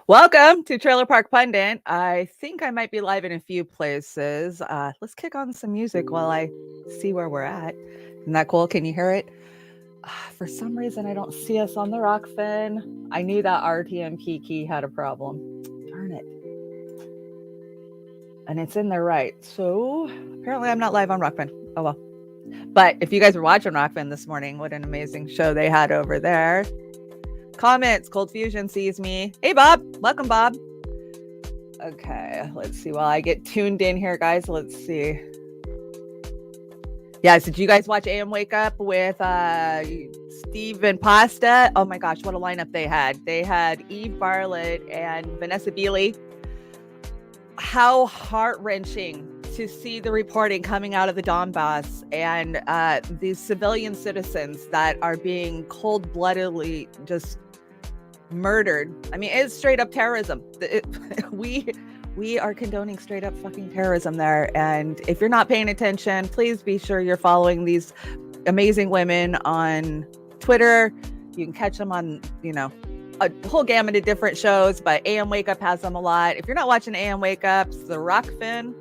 Welcome to Trailer Park Pundit. I think I might be live in a few places. Let's kick on some music while I see where we're at. Isn't that cool? Can you hear it? For some reason, I don't see us on the Rokfin. I knew that RTMP key had a problem. Darn it. And it's in there right. So apparently I'm not live on Rokfin. Oh well. But if you guys were watching Rokfin this morning, what an amazing show they had over there. Comments, Cold Fusion sees me. Hey, Bob. Welcome, Bob. Okay, let's see. While I get tuned in here, guys, let's see. Yes, did you guys watch AM Wake Up with Steve and Pasta? Oh my gosh, what a lineup they had. They had Eve Bartlett and Vanessa Beeley. How heart-wrenching to see the reporting coming out of the Donbass and these civilian citizens that are being cold-bloodedly just murdered. I mean, it's straight up terrorism. We are condoning straight up fucking terrorism there. And if you're not paying attention, please be sure you're following these amazing women on Twitter. You can catch them on, a whole gamut of different shows, but AM Wake Up has them a lot. If you're not watching AM Wake Ups, the Rokfin,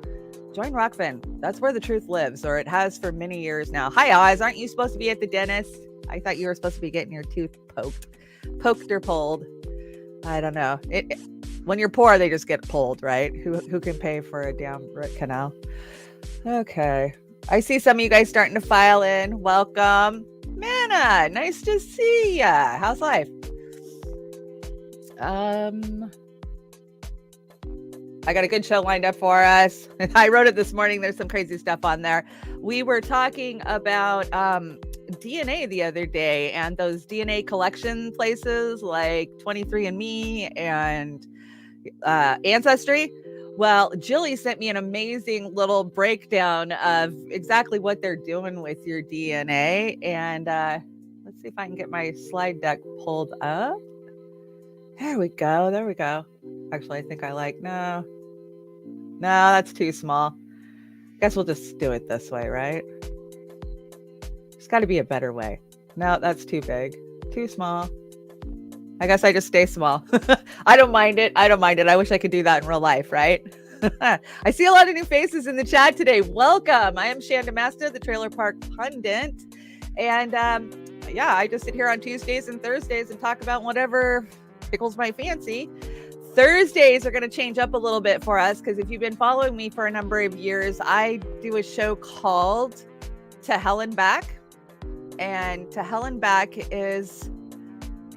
join Rokfin. That's where the truth lives, or it has for many years now. Hi, Oz. Aren't you supposed to be at the dentist? I thought you were supposed to be getting your tooth poked or pulled. I don't know. When you're poor, they just get pulled, right? Who can pay for a damn root canal? Okay. I see some of you guys starting to file in. Welcome. Manna, nice to see ya. How's life? I got a good show lined up for us. I wrote it this morning. There's some crazy stuff on there. We were talking about DNA the other day and those DNA collection places like 23andMe and Ancestry. Well, Jilly sent me an amazing little breakdown of exactly what they're doing with your DNA. And let's see if I can get my slide deck pulled up. There we go. Actually, I think no, that's too small. Guess we'll just do it this way, right? There's got to be a better way. No, that's too big, too small. I guess I just stay small. I don't mind it. I wish I could do that in real life, right? I see a lot of new faces in the chat today. Welcome. I am Chanda, Masta, the Trailer Park Pundit. And I just sit here on Tuesdays and Thursdays and talk about whatever tickles my fancy. Thursdays are going to change up a little bit for us because if you've been following me for a number of years, I do a show called To Hell and Back. And To Hell and Back is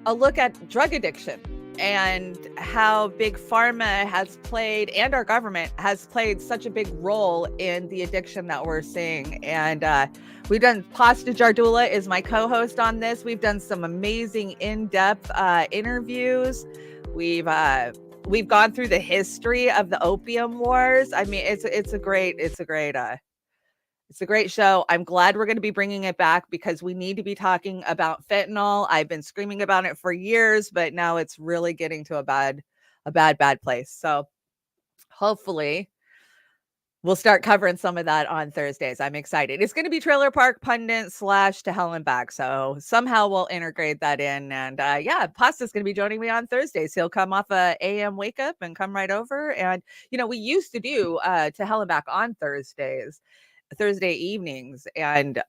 a look at drug addiction and how big pharma has played and our government has played such a big role in the addiction that we're seeing. And we've done Pasta Jardula is my co-host on this. We've done some amazing in-depth interviews. We've gone through the history of the opium wars. I mean, it's a great show. I'm glad we're going to be bringing it back because we need to be talking about fentanyl. I've been screaming about it for years, but now it's really getting to a bad place. So hopefully we'll start covering some of that on Thursdays. I'm excited. It's going to be Trailer Park Pundit / To Hell and Back. So somehow we'll integrate that in. And Pasta's going to be joining me on Thursdays. He'll come off a AM Wake Up and come right over. And, we used to do To Hell and Back on Thursday evenings, and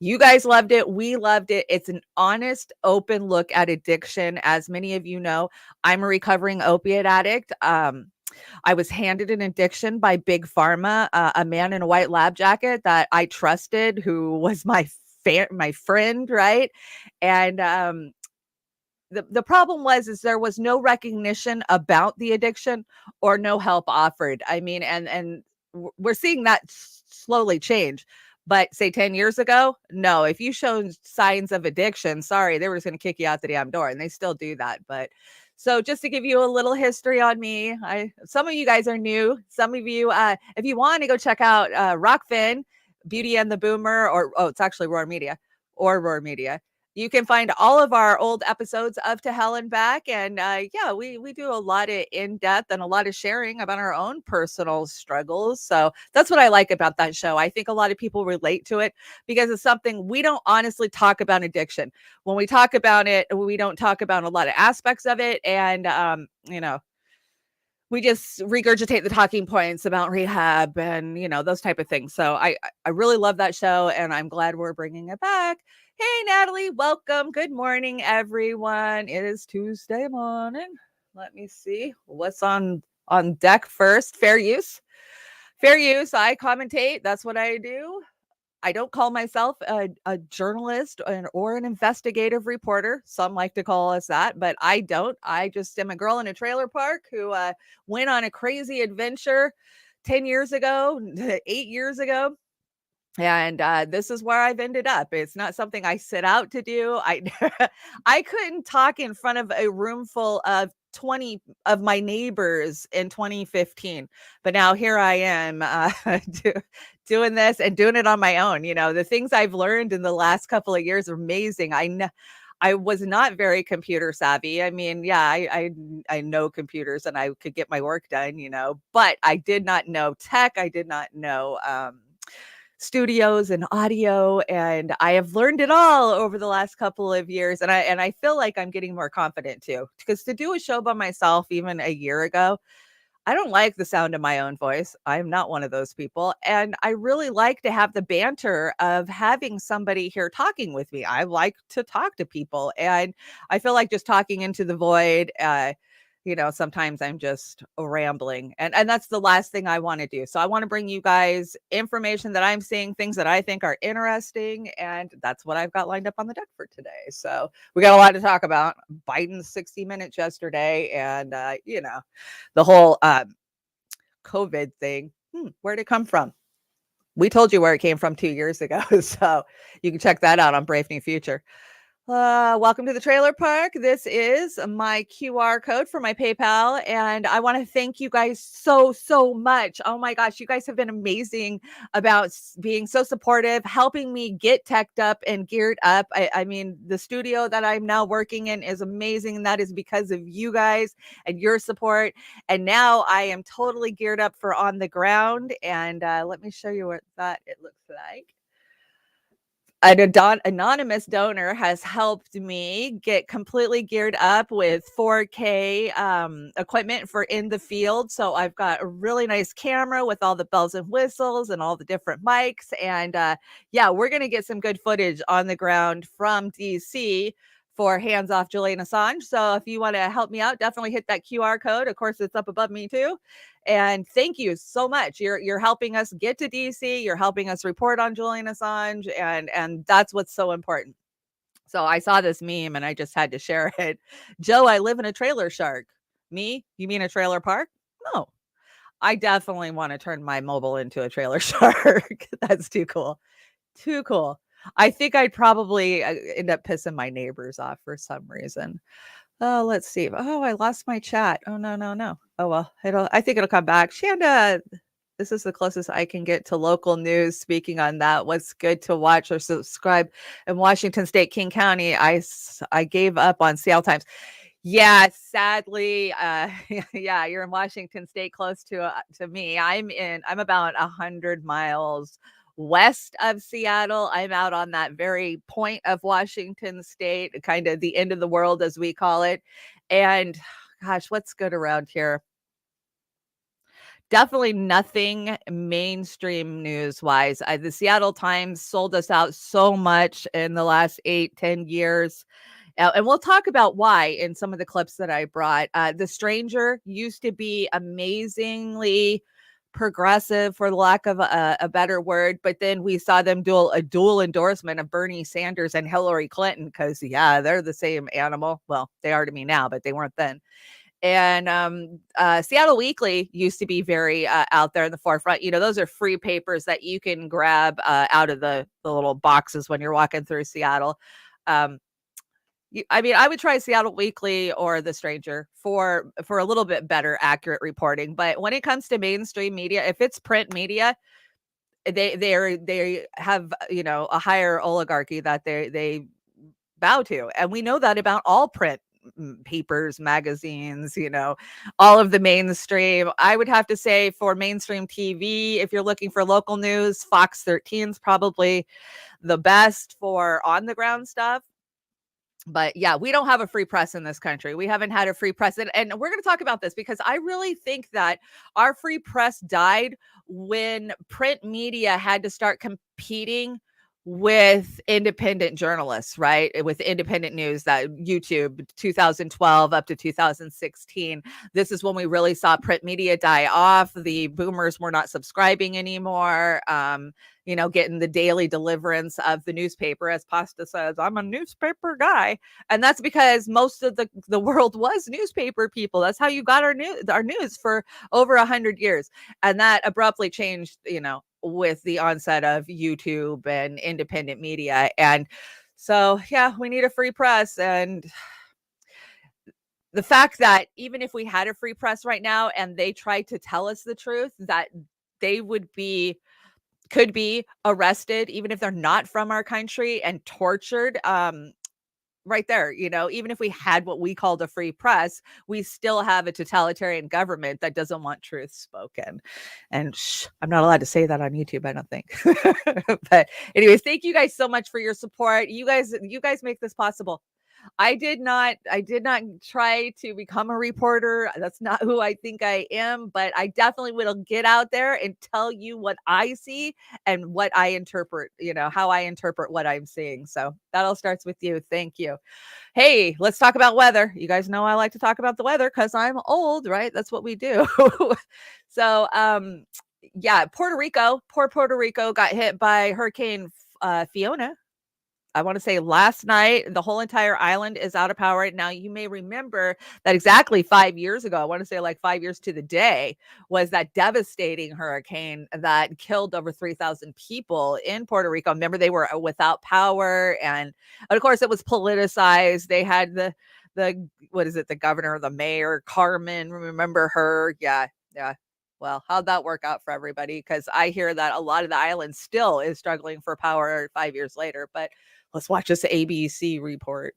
you guys loved it. We loved it. It's an honest, open look at addiction. As many of you know, I'm a recovering opiate addict. I was handed an addiction by Big Pharma, a man in a white lab jacket that I trusted, who was my friend, right? And the problem is there was no recognition about the addiction or no help offered. I mean, and we're seeing that slowly change. But say 10 years ago, no, if you showed signs of addiction, sorry, they were just going to kick you out the damn door, and they still do that. But so just to give you a little history on me, some of you guys are new. Some of you, if you want to go check out Rokfin, Beauty and the Boomer, it's actually Roar Media. You can find all of our old episodes of To Hell and Back. And we do a lot of in-depth and a lot of sharing about our own personal struggles. So that's what I like about that show. I think a lot of people relate to it because it's something we don't honestly talk about addiction. When we talk about it, we don't talk about a lot of aspects of it. And, we just regurgitate the talking points about rehab and, those type of things. So I really love that show, and I'm glad we're bringing it back. Hey, Natalie, welcome. Good morning, everyone. It is Tuesday morning. Let me see what's on deck first. Fair use. Fair use. I commentate. That's what I do. I don't call myself a journalist or an investigative reporter. Some like to call us that, but I don't. I just am a girl in a trailer park who went on a crazy adventure 10 years ago, 8 years ago. And this is where I've ended up. It's not something I set out to do. I couldn't talk in front of a room full of 20 of my neighbors in 2015, but now here I am doing this and doing it on my own. The things I've learned in the last couple of years are amazing. I was not very computer savvy. I mean, yeah, I know computers and I could get my work done, but I did not know tech. I did not know studios and audio, and I have learned it all over the last couple of years, and I feel like I'm getting more confident too, because to do a show by myself even a year ago, I don't like the sound of my own voice. I'm not one of those people, and I really like to have the banter of having somebody here talking with me. I like to talk to people, and I feel like just talking into the void, sometimes I'm just rambling, and that's the last thing I want to do. So I want to bring you guys information that I'm seeing, things that I think are interesting, and that's what I've got lined up on the deck for today. So we got a lot to talk about. Biden's 60 Minutes yesterday, and the whole COVID thing. Where'd it come from? We told you where it came from 2 years ago, so you can check that out on Brave New Future. Welcome to the trailer park. This is my QR code for my PayPal, and I want to thank you guys so much. Oh my gosh, you guys have been amazing about being so supportive, helping me get teched up and geared up. I mean, the studio that I'm now working in is amazing, and that is because of you guys and your support. And now I am totally geared up for on the ground, and let me show you what that it looks like. An anonymous donor has helped me get completely geared up with 4K equipment for in the field. So I've got a really nice camera with all the bells and whistles and all the different mics. And yeah, we're going to get some good footage on the ground from DC for Hands Off Julian Assange. So if you want to help me out, definitely hit that QR code. Of course, it's up above me too. And thank you so much. You're helping us get to DC. You're helping us report on Julian Assange, and that's what's so important. So I saw this meme and I just had to share it. Joe, I live in a trailer shark. Me? You mean a trailer park? No. I definitely want to turn my mobile into a trailer shark. That's too cool. Too cool. I think I'd probably end up pissing my neighbors off for some reason. Oh, let's see. Oh, I lost my chat. Oh, no. Oh, well, I think it'll come back. Chanda, this is the closest I can get to local news. Speaking on that, what's good to watch or subscribe in Washington State, King County? I gave up on Seattle Times. Yeah, sadly, yeah, you're in Washington State, close to me. I'm about 100 miles west of Seattle. I'm out on that very point of Washington State, kind of the end of the world, as we call it. And gosh, what's good around here? Definitely nothing mainstream news wise. The Seattle Times sold us out so much in the last 8-10 years. And we'll talk about why in some of the clips that I brought. The Stranger used to be amazingly progressive, for the lack of a better word, but then we saw them do a dual endorsement of Bernie Sanders and Hillary Clinton, because yeah, they're the same animal. Well, they are to me now, but they weren't then. And Seattle Weekly used to be very out there in the forefront. Those are free papers that you can grab out of the little boxes when you're walking through Seattle. I would try Seattle Weekly or The Stranger for a little bit better accurate reporting. But when it comes to mainstream media, if it's print media, they have a higher oligarchy that they bow to, and we know that about all print papers, magazines, all of the mainstream. I would have to say for mainstream TV, if you're looking for local news, Fox 13 is probably the best for on the ground stuff. But yeah, we don't have a free press in this country. We haven't had a free press. And we're going to talk about this because I really think that our free press died when print media had to start competing with independent journalists, right? With independent news, that YouTube 2012 up to 2016. This is when we really saw print media die off. The boomers were not subscribing anymore. Getting the daily deliverance of the newspaper. As Pasta says, I'm a newspaper guy. And that's because most of the world was newspaper people. That's how you got our news for over 100 years. And that abruptly changed, with the onset of YouTube and independent media. And so, yeah, we need a free press. And the fact that even if we had a free press right now and they tried to tell us the truth, that they could be arrested, even if they're not from our country, and tortured. Right there, even if we had what we called a free press, we still have a totalitarian government that doesn't want truth spoken. And I'm not allowed to say that on YouTube, I don't think. But anyways, thank you guys so much for your support. You guys make this possible. I did not try to become a reporter. That's not who I think I am, but I definitely will get out there and tell you what I see and what I interpret, how I interpret what I'm seeing. So that all starts with you. Thank you. Hey, let's talk about weather. You guys know I like to talk about the weather because I'm old, right? That's what we do. So, yeah, poor Puerto Rico got hit by Hurricane Fiona. I want to say last night, the whole entire island is out of power. Now, you may remember that exactly 5 years ago, I want to say like 5 years to the day, was that devastating hurricane that killed over 3,000 people in Puerto Rico. Remember, they were without power. And of course, it was politicized. They had what is it, the governor, the mayor, Carmen, remember her? Yeah. Well, how'd that work out for everybody? Because I hear that a lot of the island still is struggling for power 5 years later. But let's watch this ABC report.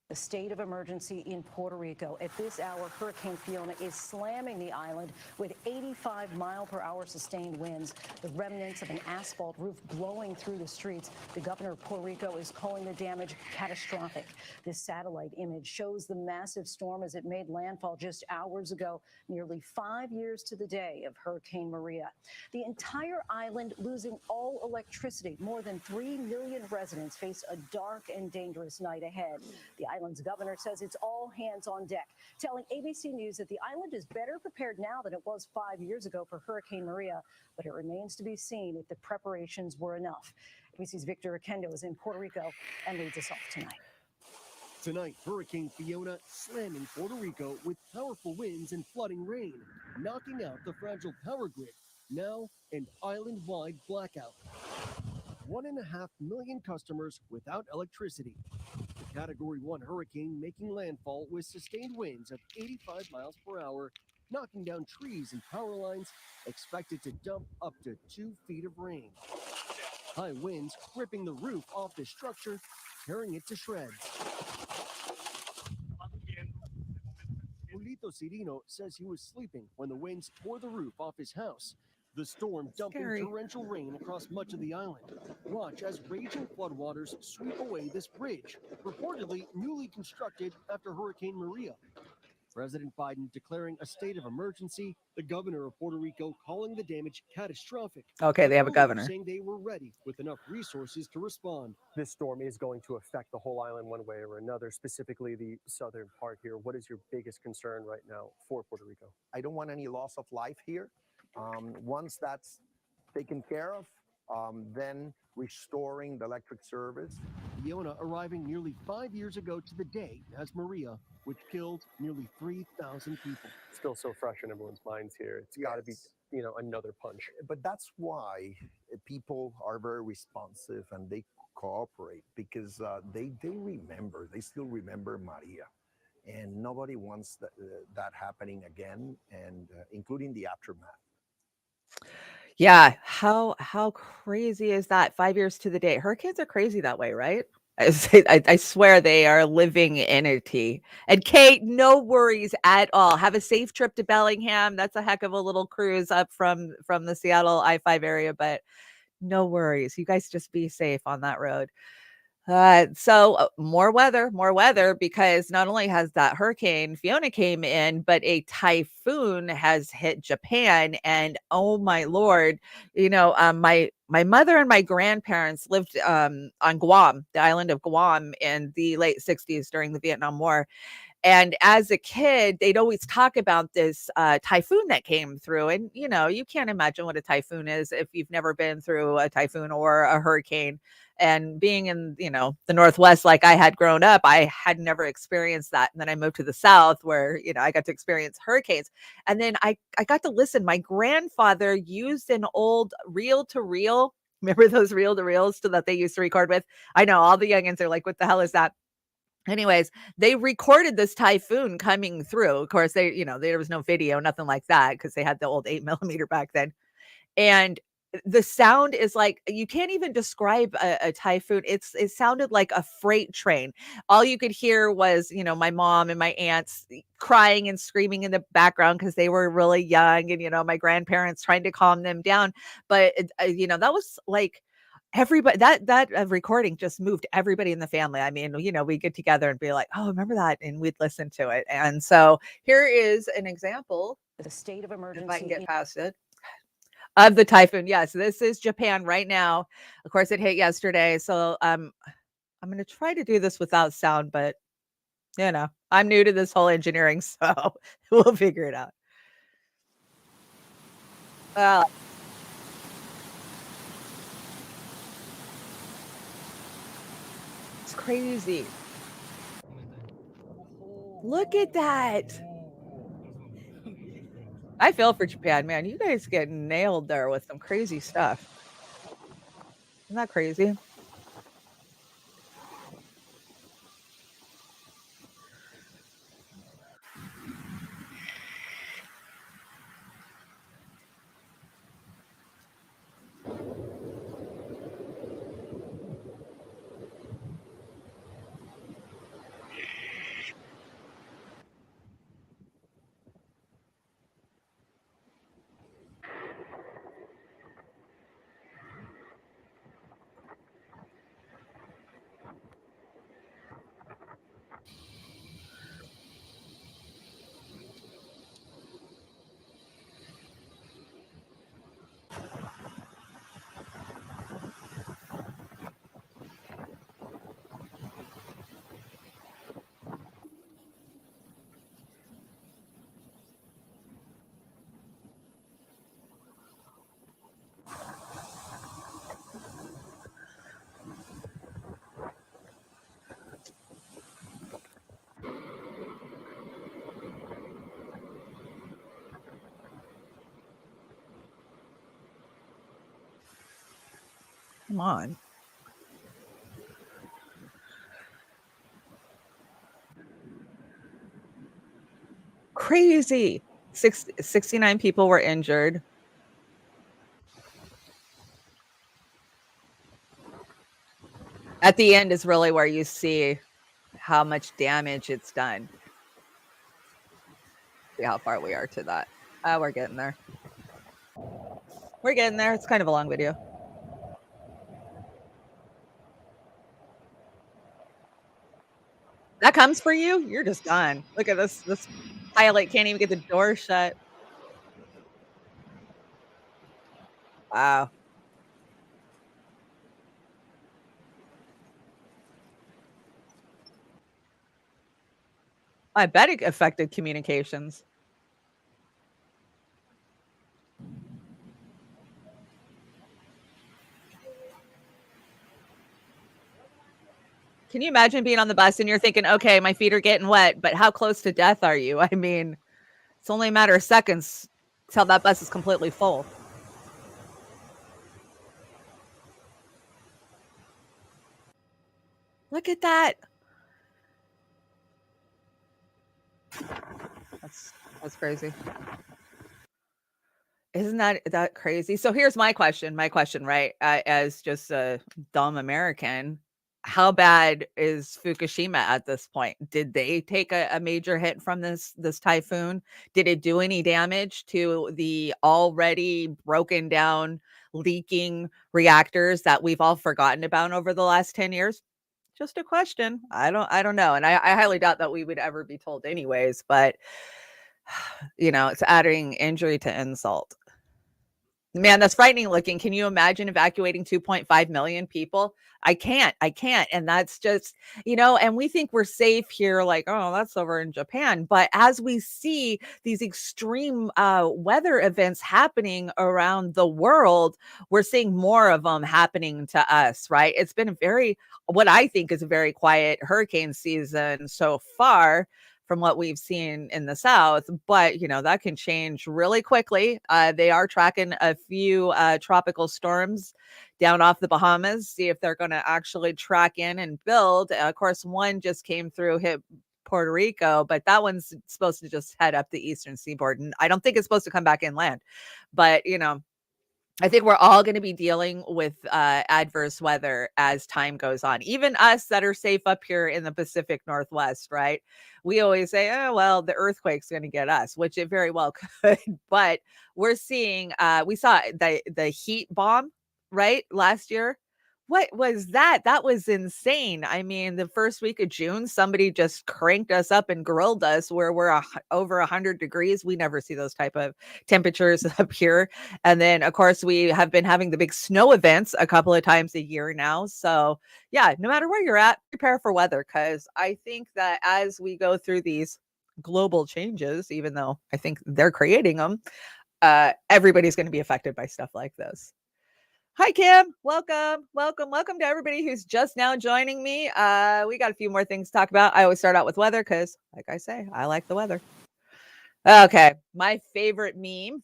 A state of emergency in Puerto Rico. At this hour, Hurricane Fiona is slamming the island with 85-mile-per-hour sustained winds. The remnants of an asphalt roof blowing through the streets. The governor of Puerto Rico is calling the damage catastrophic. This satellite image shows the massive storm as it made landfall just hours ago, nearly 5 years to the day of Hurricane Maria. The entire island losing all electricity. More than 3 million residents face a dark and dangerous night ahead. The island's governor says it's all hands on deck, telling ABC News that the island is better prepared now than it was 5 years ago for Hurricane Maria, but it remains to be seen if the preparations were enough. ABC's Victor Akendo is in Puerto Rico and leads us off tonight. Tonight, Hurricane Fiona slamming Puerto Rico with powerful winds and flooding rain, knocking out the fragile power grid. Now, an island-wide blackout. 1.5 million customers without electricity. The Category 1 hurricane making landfall with sustained winds of 85 miles per hour, knocking down trees and power lines, expected to dump up to 2 feet of rain. High winds ripping the roof off the structure, tearing it to shreds. Julito Cirino says he was sleeping when the winds tore the roof off his house. The storm dumping torrential rain across much of the island. Watch as raging floodwaters sweep away this bridge, reportedly newly constructed after Hurricane Maria. President Biden declaring a state of emergency, the governor of Puerto Rico calling the damage catastrophic. Okay, they have a governor. Saying they were ready with enough resources to respond. This storm is going to affect the whole island one way or another, specifically the southern part here. What is your biggest concern right now for Puerto Rico? I don't want any loss of life here. Once that's taken care of, then restoring the electric service. Fiona arriving nearly 5 years ago to the day as Maria, which killed nearly 3,000 people. Still so fresh in everyone's minds here. It's got to be, another punch. But that's why people are very responsive and they cooperate because they remember, they still remember Maria. And nobody wants that happening again, and including the aftermath. Yeah, how crazy is that? 5 years to the day. Hurricanes are crazy that way, right? I swear they are a living entity. And Kate, no worries at all. Have a safe trip to Bellingham. That's a heck of a little cruise up from the Seattle I-5 area, but no worries. You guys just be safe on that road. More weather, because not only has that hurricane Fiona came in, but a typhoon has hit Japan. And oh my lord, my mother and my grandparents lived on Guam, the island of Guam, in the late 60s during the Vietnam War. And as a kid, they'd always talk about this typhoon that came through. And, you can't imagine what a typhoon is if you've never been through a typhoon or a hurricane. And being in, the Northwest, like I had grown up, I had never experienced that. And then I moved to the South where, I got to experience hurricanes. And then I got to listen. My grandfather used an old reel to reel. Remember those reel to reels that they used to record with? I know all the youngins are like, what the hell is that? Anyways, they recorded this typhoon coming through. Of course, there was no video, nothing like that, because they had the old 8 millimeter back then. And the sound is like, you can't even describe a typhoon. It sounded like a freight train. All you could hear was, my mom and my aunts crying and screaming in the background because they were really young, and my grandparents trying to calm them down. But that was like everybody, that recording just moved everybody in the family. I mean, we get together and be like, oh, remember that, and we'd listen to it. And so here is an example, The state of if I can emergency get past it, of the typhoon. Yes, this is Japan right now. Of course, it hit yesterday. So I'm going to try to do this without sound, but I'm new to this whole engineering, so we'll figure it out. Uh, it's crazy. Look at that. I feel for Japan, man. You guys get nailed there with some crazy stuff. Isn't that crazy? Come on. Crazy. 69 people were injured. At the end is really where you see how much damage it's done. See how far we are to that. We're getting there. We're getting there. It's kind of a long video. That comes for you? You're just done. Look at this pilot can't even get the door shut. Wow. I bet it affected communications. Can you imagine being on the bus and you're thinking, okay, my feet are getting wet, but how close to death are you? I mean, it's only a matter of seconds till that bus is completely full. Look at that. That's crazy. Isn't that crazy? So here's my question, right? As just a dumb American, how bad is Fukushima at this point? Did they take a major hit from this typhoon? Did it do any damage to the already broken down, leaking reactors that we've all forgotten about over the last 10 years? Just a question. I don't know. And I highly doubt that we would ever be told anyways, but it's adding injury to insult. Man, that's frightening looking. Can you imagine evacuating 2.5 million people? I can't. And that's just, and we think we're safe here, like, oh, that's over in Japan. But as we see these extreme weather events happening around the world, we're seeing more of them happening to us, right? It's been what I think is a very quiet hurricane season so far, from what we've seen in the South, but that can change really quickly. They are tracking a few tropical storms down off the Bahamas, see if they're going to actually track in and build. Of course, one just came through, hit Puerto Rico, but that one's supposed to just head up the eastern seaboard, and I don't think it's supposed to come back inland. But I think we're all going to be dealing with adverse weather as time goes on. Even us that are safe up here in the Pacific Northwest, right? We always say, oh, well, the earthquake's going to get us, which it very well could. But we're seeing, we saw the heat bomb, right? Last year. What was that? That was insane. I mean, the first week of June, somebody just cranked us up and grilled us where we're over 100 degrees. We never see those type of temperatures up here. And then, of course, we have been having the big snow events a couple of times a year now. So, yeah, no matter where you're at, prepare for weather, because I think that as we go through these global changes, even though I think they're creating them, everybody's going to be affected by stuff like this. Hi, Kim. Welcome to everybody who's just now joining me. We got a few more things to talk about. I always start out with weather because, like I say, I like the weather. Okay, my favorite meme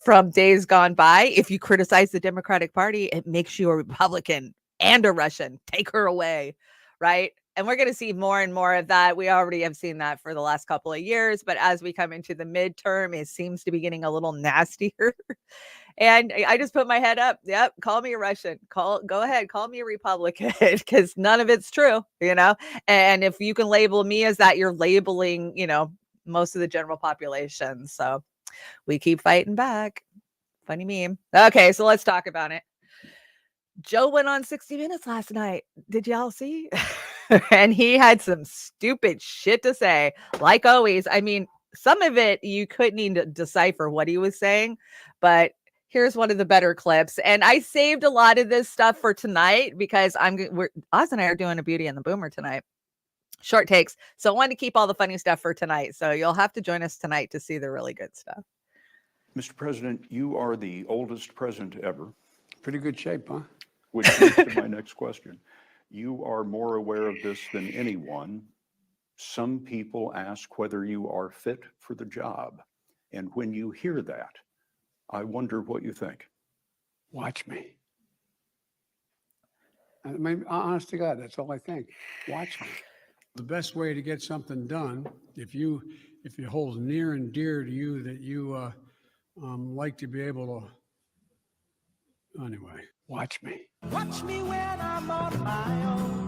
from days gone by: if you criticize the Democratic Party, it makes you a Republican and a Russian. Take her away, right? And we're going to see more and more of that. We already have seen that for the last couple of years, but as we come into the midterm, it seems to be getting a little nastier. And I just put my head up. Yep. Call me a Russian. Go ahead. Call me a Republican, because none of it's true, and if you can label me as that, you're labeling, most of the general population. So we keep fighting back. Funny meme. Okay. So let's talk about it. Joe went on 60 Minutes last night. Did y'all see? And he had some stupid shit to say, like always. I mean, some of it you couldn't even decipher what he was saying, but here's one of the better clips. And I saved a lot of this stuff for tonight because Oz and I are doing a Beauty and the Boomer tonight. Short takes. So I wanted to keep all the funny stuff for tonight. So you'll have to join us tonight to see the really good stuff. Mr. President, you are the oldest president ever. Pretty good shape, huh? Which leads to my next question. You are more aware of this than anyone. Some people ask whether you are fit for the job. And when you hear that, I wonder what you think. Watch me. I mean, honest to God, that's all I think. Watch me. The best way to get something done, if it holds near and dear to you that you like to be able to, anyway, watch me. Watch me when I'm on my own.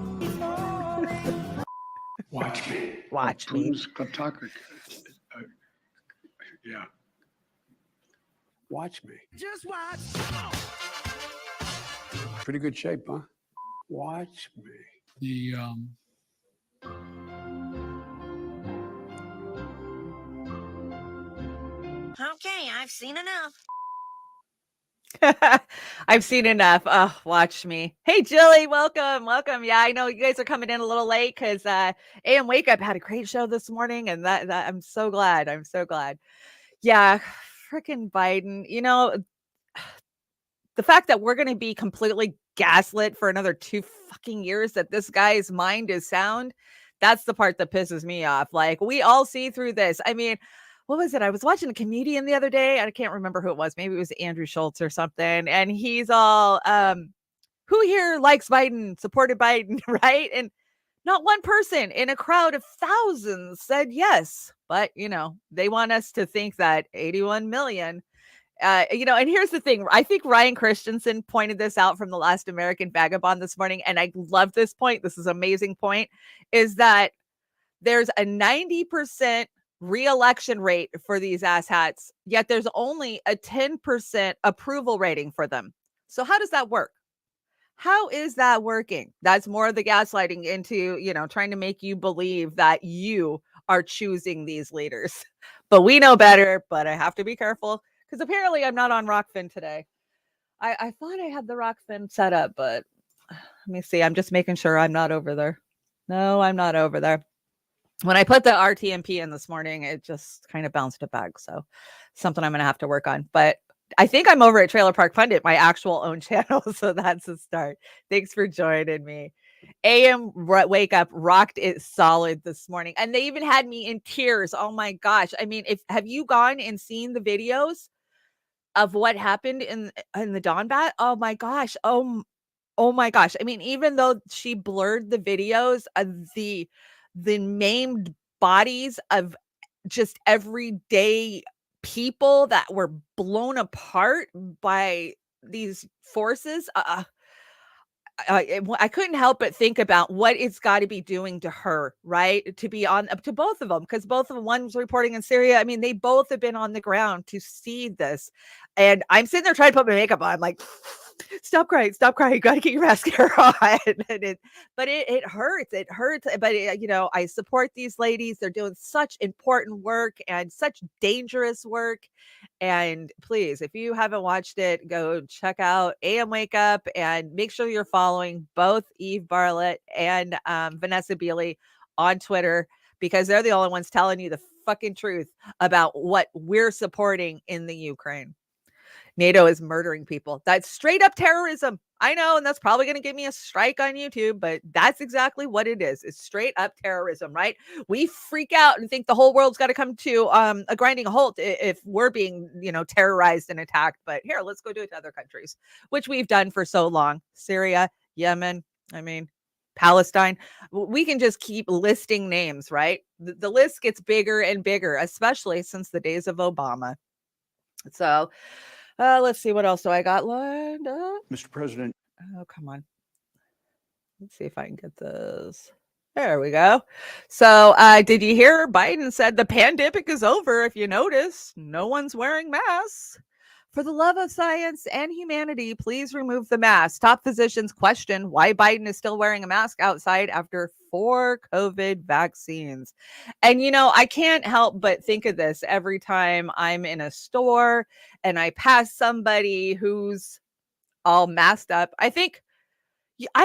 Watch me. Watch me. Yeah. Watch me. Just watch. Pretty good shape, huh? Watch me. The Okay, I've seen enough. I've seen enough. Oh, watch me. Hey, Jilly, welcome. Yeah, I know you guys are coming in a little late because AM Wake Up had a great show this morning, and that I'm so glad. Yeah, freaking Biden. The fact that we're going to be completely gaslit for another 2 fucking years, that this guy's mind is sound, that's the part that pisses me off. Like, we all see through this. I mean, what was it? I was watching a comedian the other day. I can't remember who it was. Maybe it was Andrew Schultz or something. And he's all, who here likes Biden, supported Biden, right? And not one person in a crowd of thousands said yes. But, they want us to think that 81 million, and here's the thing. I think Ryan Christensen pointed this out from The Last American Vagabond this morning. And I love this point. This is an amazing point, is that there's a 90% re-election rate for these asshats, yet there's only a 10% approval rating for them. So how does that work? How is that working? That's more of the gaslighting into, trying to make you believe that you are choosing these leaders. But we know better, but I have to be careful because apparently I'm not on Rokfin today. I thought I had the Rokfin set up, but let me see. I'm just making sure I'm not over there. No, I'm not over there. When I put the RTMP in this morning, it just kind of bounced it back. So something I'm going to have to work on. But I think I'm over at Trailer Park Pundit, my actual own channel. So that's a start. Thanks for joining me. AM Wake Up rocked it solid this morning. And they even had me in tears. Oh my gosh. I mean, have you gone and seen the videos of what happened in the Dawn Bat? Oh my gosh. Oh my gosh. I mean, even though she blurred the videos of the maimed bodies of just everyday people that were blown apart by these forces, I couldn't help but think about what it's got to be doing to her, right? To be on to both of them, because both of them, one was reporting in Syria. I mean, they both have been on the ground to see this. And I'm sitting there trying to put my makeup on. I'm like, stop crying, you got to get your mascara on. But it hurts. It hurts. But I support these ladies. They're doing such important work and such dangerous work. And please, if you haven't watched it, go check out AM Wake Up and make sure you're following both Eve Bartlett and Vanessa Beeley on Twitter, because they're the only ones telling you the fucking truth about what we're supporting in the Ukraine. NATO is murdering people. That's straight up terrorism. I know, and that's probably going to give me a strike on YouTube, but that's exactly what it is. It's straight up terrorism, right? We freak out and think the whole world's got to come to a grinding halt if we're being, terrorized and attacked. But here, let's go do it to other countries, which we've done for so long. Syria, Yemen, Palestine. We can just keep listing names, right? The list gets bigger and bigger, especially since the days of Obama. So, let's see, what else do I got lined up? Mr. President. Oh, come on. Let's see if I can get this. There we go. So, did you hear Biden said the pandemic is over? If you notice, no one's wearing masks. For the love of science and humanity, please remove the mask. Top physicians question why Biden is still wearing a mask outside after 4 COVID vaccines. And, I can't help but think of this every time I'm in a store and I pass somebody who's all masked up. I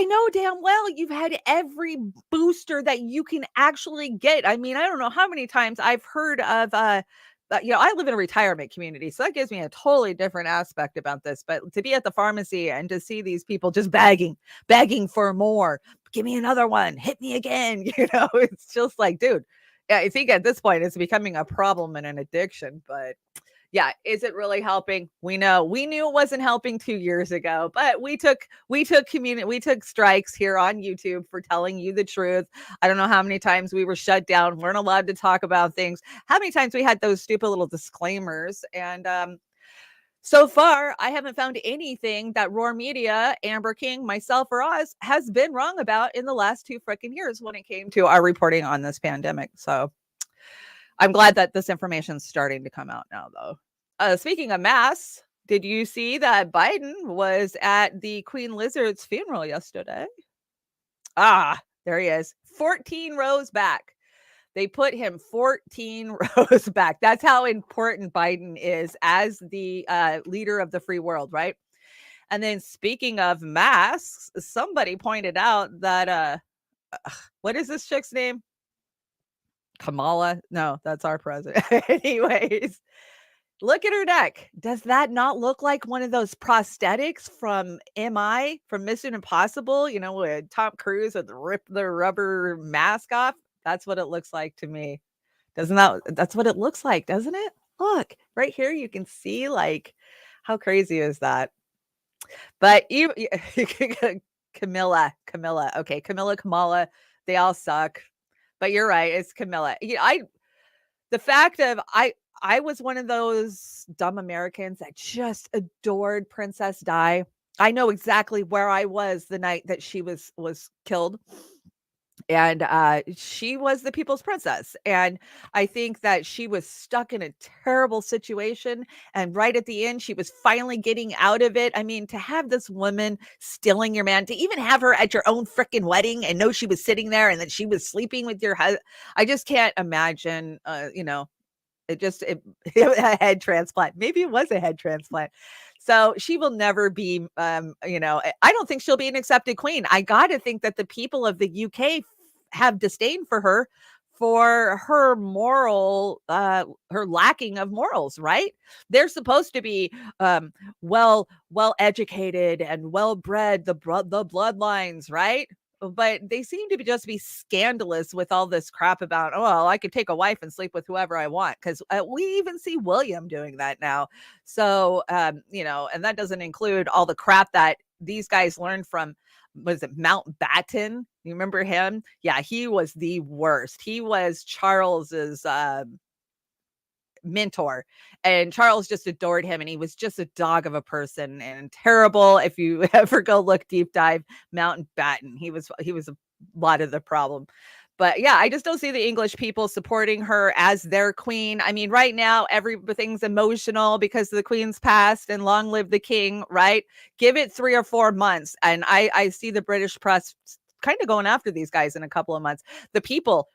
know damn well you've had every booster that you can actually get. I mean, I don't know how many times I've heard of, I live in a retirement community, so that gives me a totally different aspect about this. But to be at the pharmacy and to see these people just begging for more, give me another one, hit me again. It's just like, dude, I think at this point it's becoming a problem and an addiction. But yeah, is it really helping? We knew it wasn't helping 2 years ago, but we took strikes here on YouTube for telling you the truth. I don't know how many times we were shut down, weren't allowed to talk about things, how many times we had those stupid little disclaimers. And so far, I haven't found anything that Roar Media, Amber King, myself, or Oz has been wrong about in the last 2 freaking years when it came to our reporting on this pandemic. So I'm glad that this information is starting to come out now, though. Speaking of masks, did you see that Biden was at the Queen Lizard's funeral yesterday? Ah, there he is. 14 rows back. They put him 14 rows back. That's how important Biden is as the leader of the free world, right? And then speaking of masks, somebody pointed out that, what is this chick's name? Kamala? No, that's our president. Anyways, look at her neck. Does that not look like one of those prosthetics from from Mission Impossible? With Tom Cruise would rip the rubber mask off. That's what it looks like to me. That's what it looks like, doesn't it? Look, right here you can see, like, how crazy is that? But you Camilla. Okay, Kamala, they all suck. But you're right, it's Camilla. The fact of I was one of those dumb Americans that just adored Princess Di. I know exactly where I was the night that she was killed. And she was the people's princess. And I think that she was stuck in a terrible situation. And right at the end, she was finally getting out of it. I mean, to have this woman stealing your man, to even have her at your own freaking wedding and know she was sitting there and that she was sleeping with your husband, I just can't imagine, a head transplant. Maybe it was a head transplant. So she will never be, I don't think she'll be an accepted queen. I got to think that the people of the UK have disdain for her lacking of morals, right? They're supposed to be well educated and well bred, the bloodlines, right? But they seem to just be scandalous with all this crap about, oh, well, I could take a wife and sleep with whoever I want, because we even see William doing that now. So, and that doesn't include all the crap that these guys learned from, was it Mountbatten? You remember him? Yeah, he was the worst. He was Charles's mentor, and Charles just adored him, and he was just a dog of a person and terrible. If you ever go look deep dive Mountbatten, he was a lot of the problem. But yeah, I just don't see the English people supporting her as their queen. I mean, right now everything's emotional because the queen's passed, and long live the king, right? Give it 3 or 4 months, and I see the British press kind of going after these guys in a couple of months. The people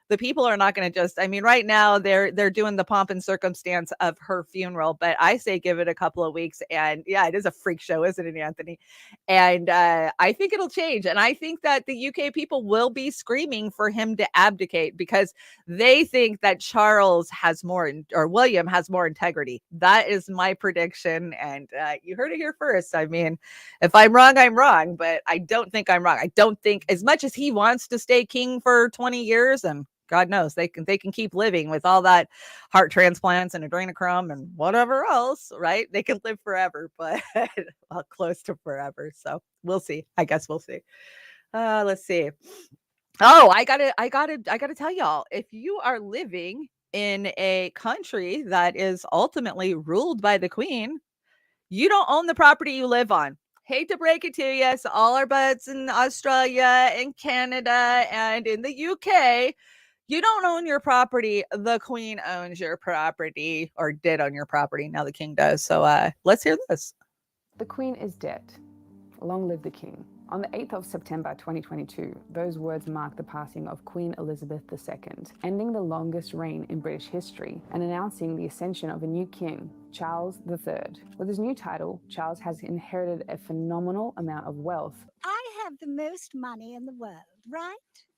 are not going to just, I mean, right now they're doing the pomp and circumstance of her funeral, but I say give it a couple of weeks. And yeah, it is a freak show, isn't it, Anthony? And I think it'll change, and I think that the UK people will be screaming for him to abdicate, because they think that Charles has more, or William has more integrity. That is my prediction, and you heard it here first. I mean, if I'm wrong, I'm wrong, but I don't think I'm wrong. I don't think, as much as he wants to stay king for 20 years, and God knows they can keep living with all that heart transplants and adrenochrome and whatever else, right? They can live forever, but well, close to forever. So we'll see. I guess we'll see. Let's see. Oh, I gotta tell y'all, if you are living in a country that is ultimately ruled by the queen, you don't own the property you live on. Hate to break it to you. So all our buds in Australia and Canada and in the UK, you don't own your property. The queen owns your property, or did own your property. Now the king does. So let's hear this. The Queen is dead. Long live the King. On the 8th of September 2022, those words mark the passing of Queen Elizabeth II, ending the longest reign in British history and announcing the ascension of a new king, Charles III. With his new title, Charles has inherited a phenomenal amount of wealth. I have the most money in the world, right?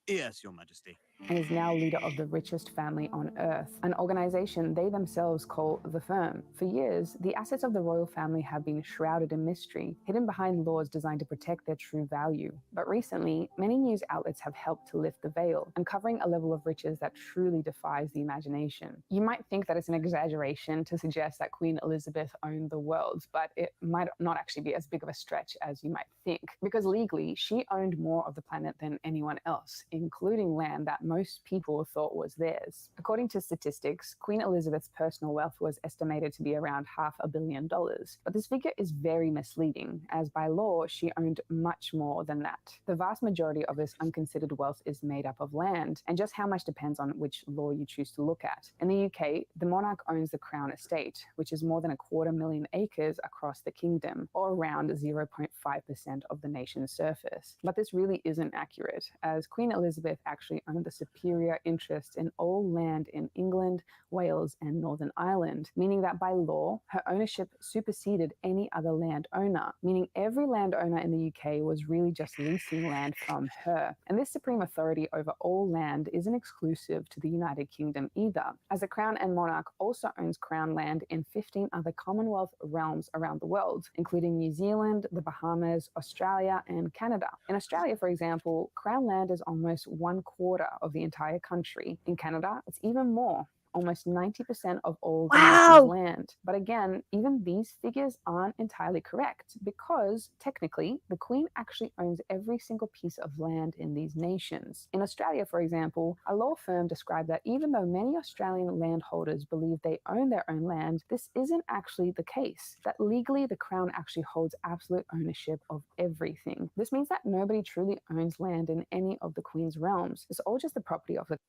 Yes, Your Majesty. And is now leader of the richest family on earth, an organization they themselves call the Firm. For years, the assets of the royal family have been shrouded in mystery, hidden behind laws designed to protect their true value. But recently, many news outlets have helped to lift the veil, uncovering a level of riches that truly defies the imagination. You might think that it's an exaggeration to suggest that Queen Elizabeth owned the world, but it might not actually be as big of a stretch as you might think, because legally, she owned more of the planet than anyone else, including land that most people thought was theirs. According to statistics, Queen Elizabeth's personal wealth was estimated to be around $500 million. But this figure is very misleading, as by law, she owned much more than that. The vast majority of this unconsidered wealth is made up of land, and just how much depends on which law you choose to look at. In the UK, the monarch owns the Crown Estate, which is more than 250,000 acres across the kingdom, or around 0.5% of the nation's surface. But this really isn't accurate, as Queen Elizabeth actually owned the superior interest in all land in England, Wales, and Northern Ireland, meaning that by law, her ownership superseded any other landowner, meaning every landowner in the UK was really just leasing land from her. And this supreme authority over all land isn't exclusive to the United Kingdom either, as the Crown and Monarch also owns Crown land in 15 other Commonwealth realms around the world, including New Zealand, the Bahamas, Australia, and Canada. In Australia, for example, Crown land is almost 1/4 of the entire country. In Canada, it's even more. almost 90% of all the Wow. nation's land. But again, even these figures aren't entirely correct because technically the Queen actually owns every single piece of land in these nations. In Australia, for example, a law firm described that even though many Australian landholders believe they own their own land, this isn't actually the case. That legally the Crown actually holds absolute ownership of everything. This means that nobody truly owns land in any of the Queen's realms. It's all just the property of the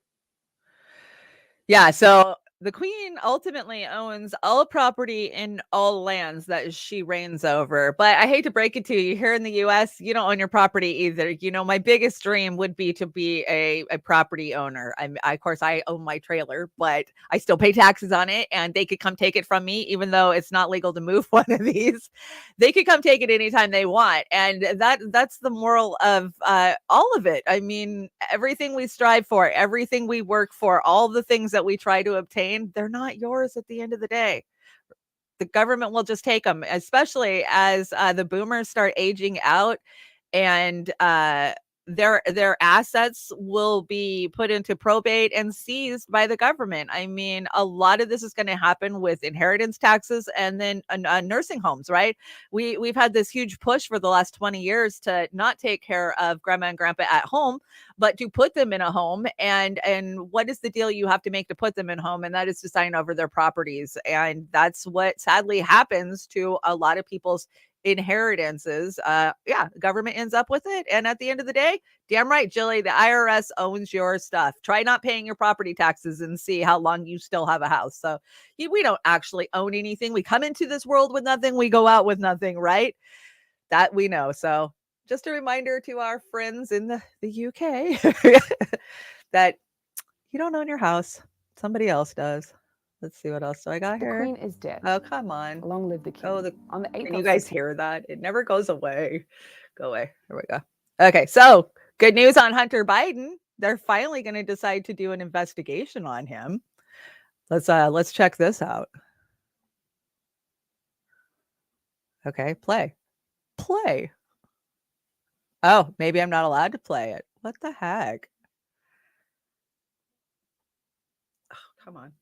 Yeah, so the Queen ultimately owns all property in all lands that she reigns over. But I hate to break it to you, here in the US, you don't own your property either. You know, my biggest dream would be to be a property owner. Of course, I own my trailer, but I still pay taxes on it, and they could come take it from me, even though it's not legal to move one of these. They could come take it anytime they want. And that's the moral of all of it. I mean, everything we strive for, everything we work for, all the things that we try to obtain, they're not yours at the end of the day. The government will just take them, especially as the boomers start aging out, and their assets will be put into probate and seized by the government. I mean, a lot of this is going to happen with inheritance taxes and then nursing homes, right? We've had this huge push for the last 20 years to not take care of grandma and grandpa at home, but to put them in a home. And what is the deal you have to make to put them in home? And that is to sign over their properties. And that's what sadly happens to a lot of people's inheritances. Government ends up with it. And at the end of the day, damn right, Jilly, the IRS owns your stuff. Try not paying your property taxes and see how long you still have a house. So we don't actually own anything. We come into this world with nothing. We go out with nothing, right? That we know. So just a reminder to our friends in the UK that you don't own your house. Somebody else does. Let's see what else do I got The here. Queen is dead. Oh, come on. Long live the King. Oh, On the 8th can you of guys September. hear that? It never goes away. Go away. Here we go. Okay, so good news on Hunter Biden. They're finally going to decide to do an investigation on him. Let's check this out. Okay, play. Oh, maybe I'm not allowed to play it. What the heck? Oh, come on.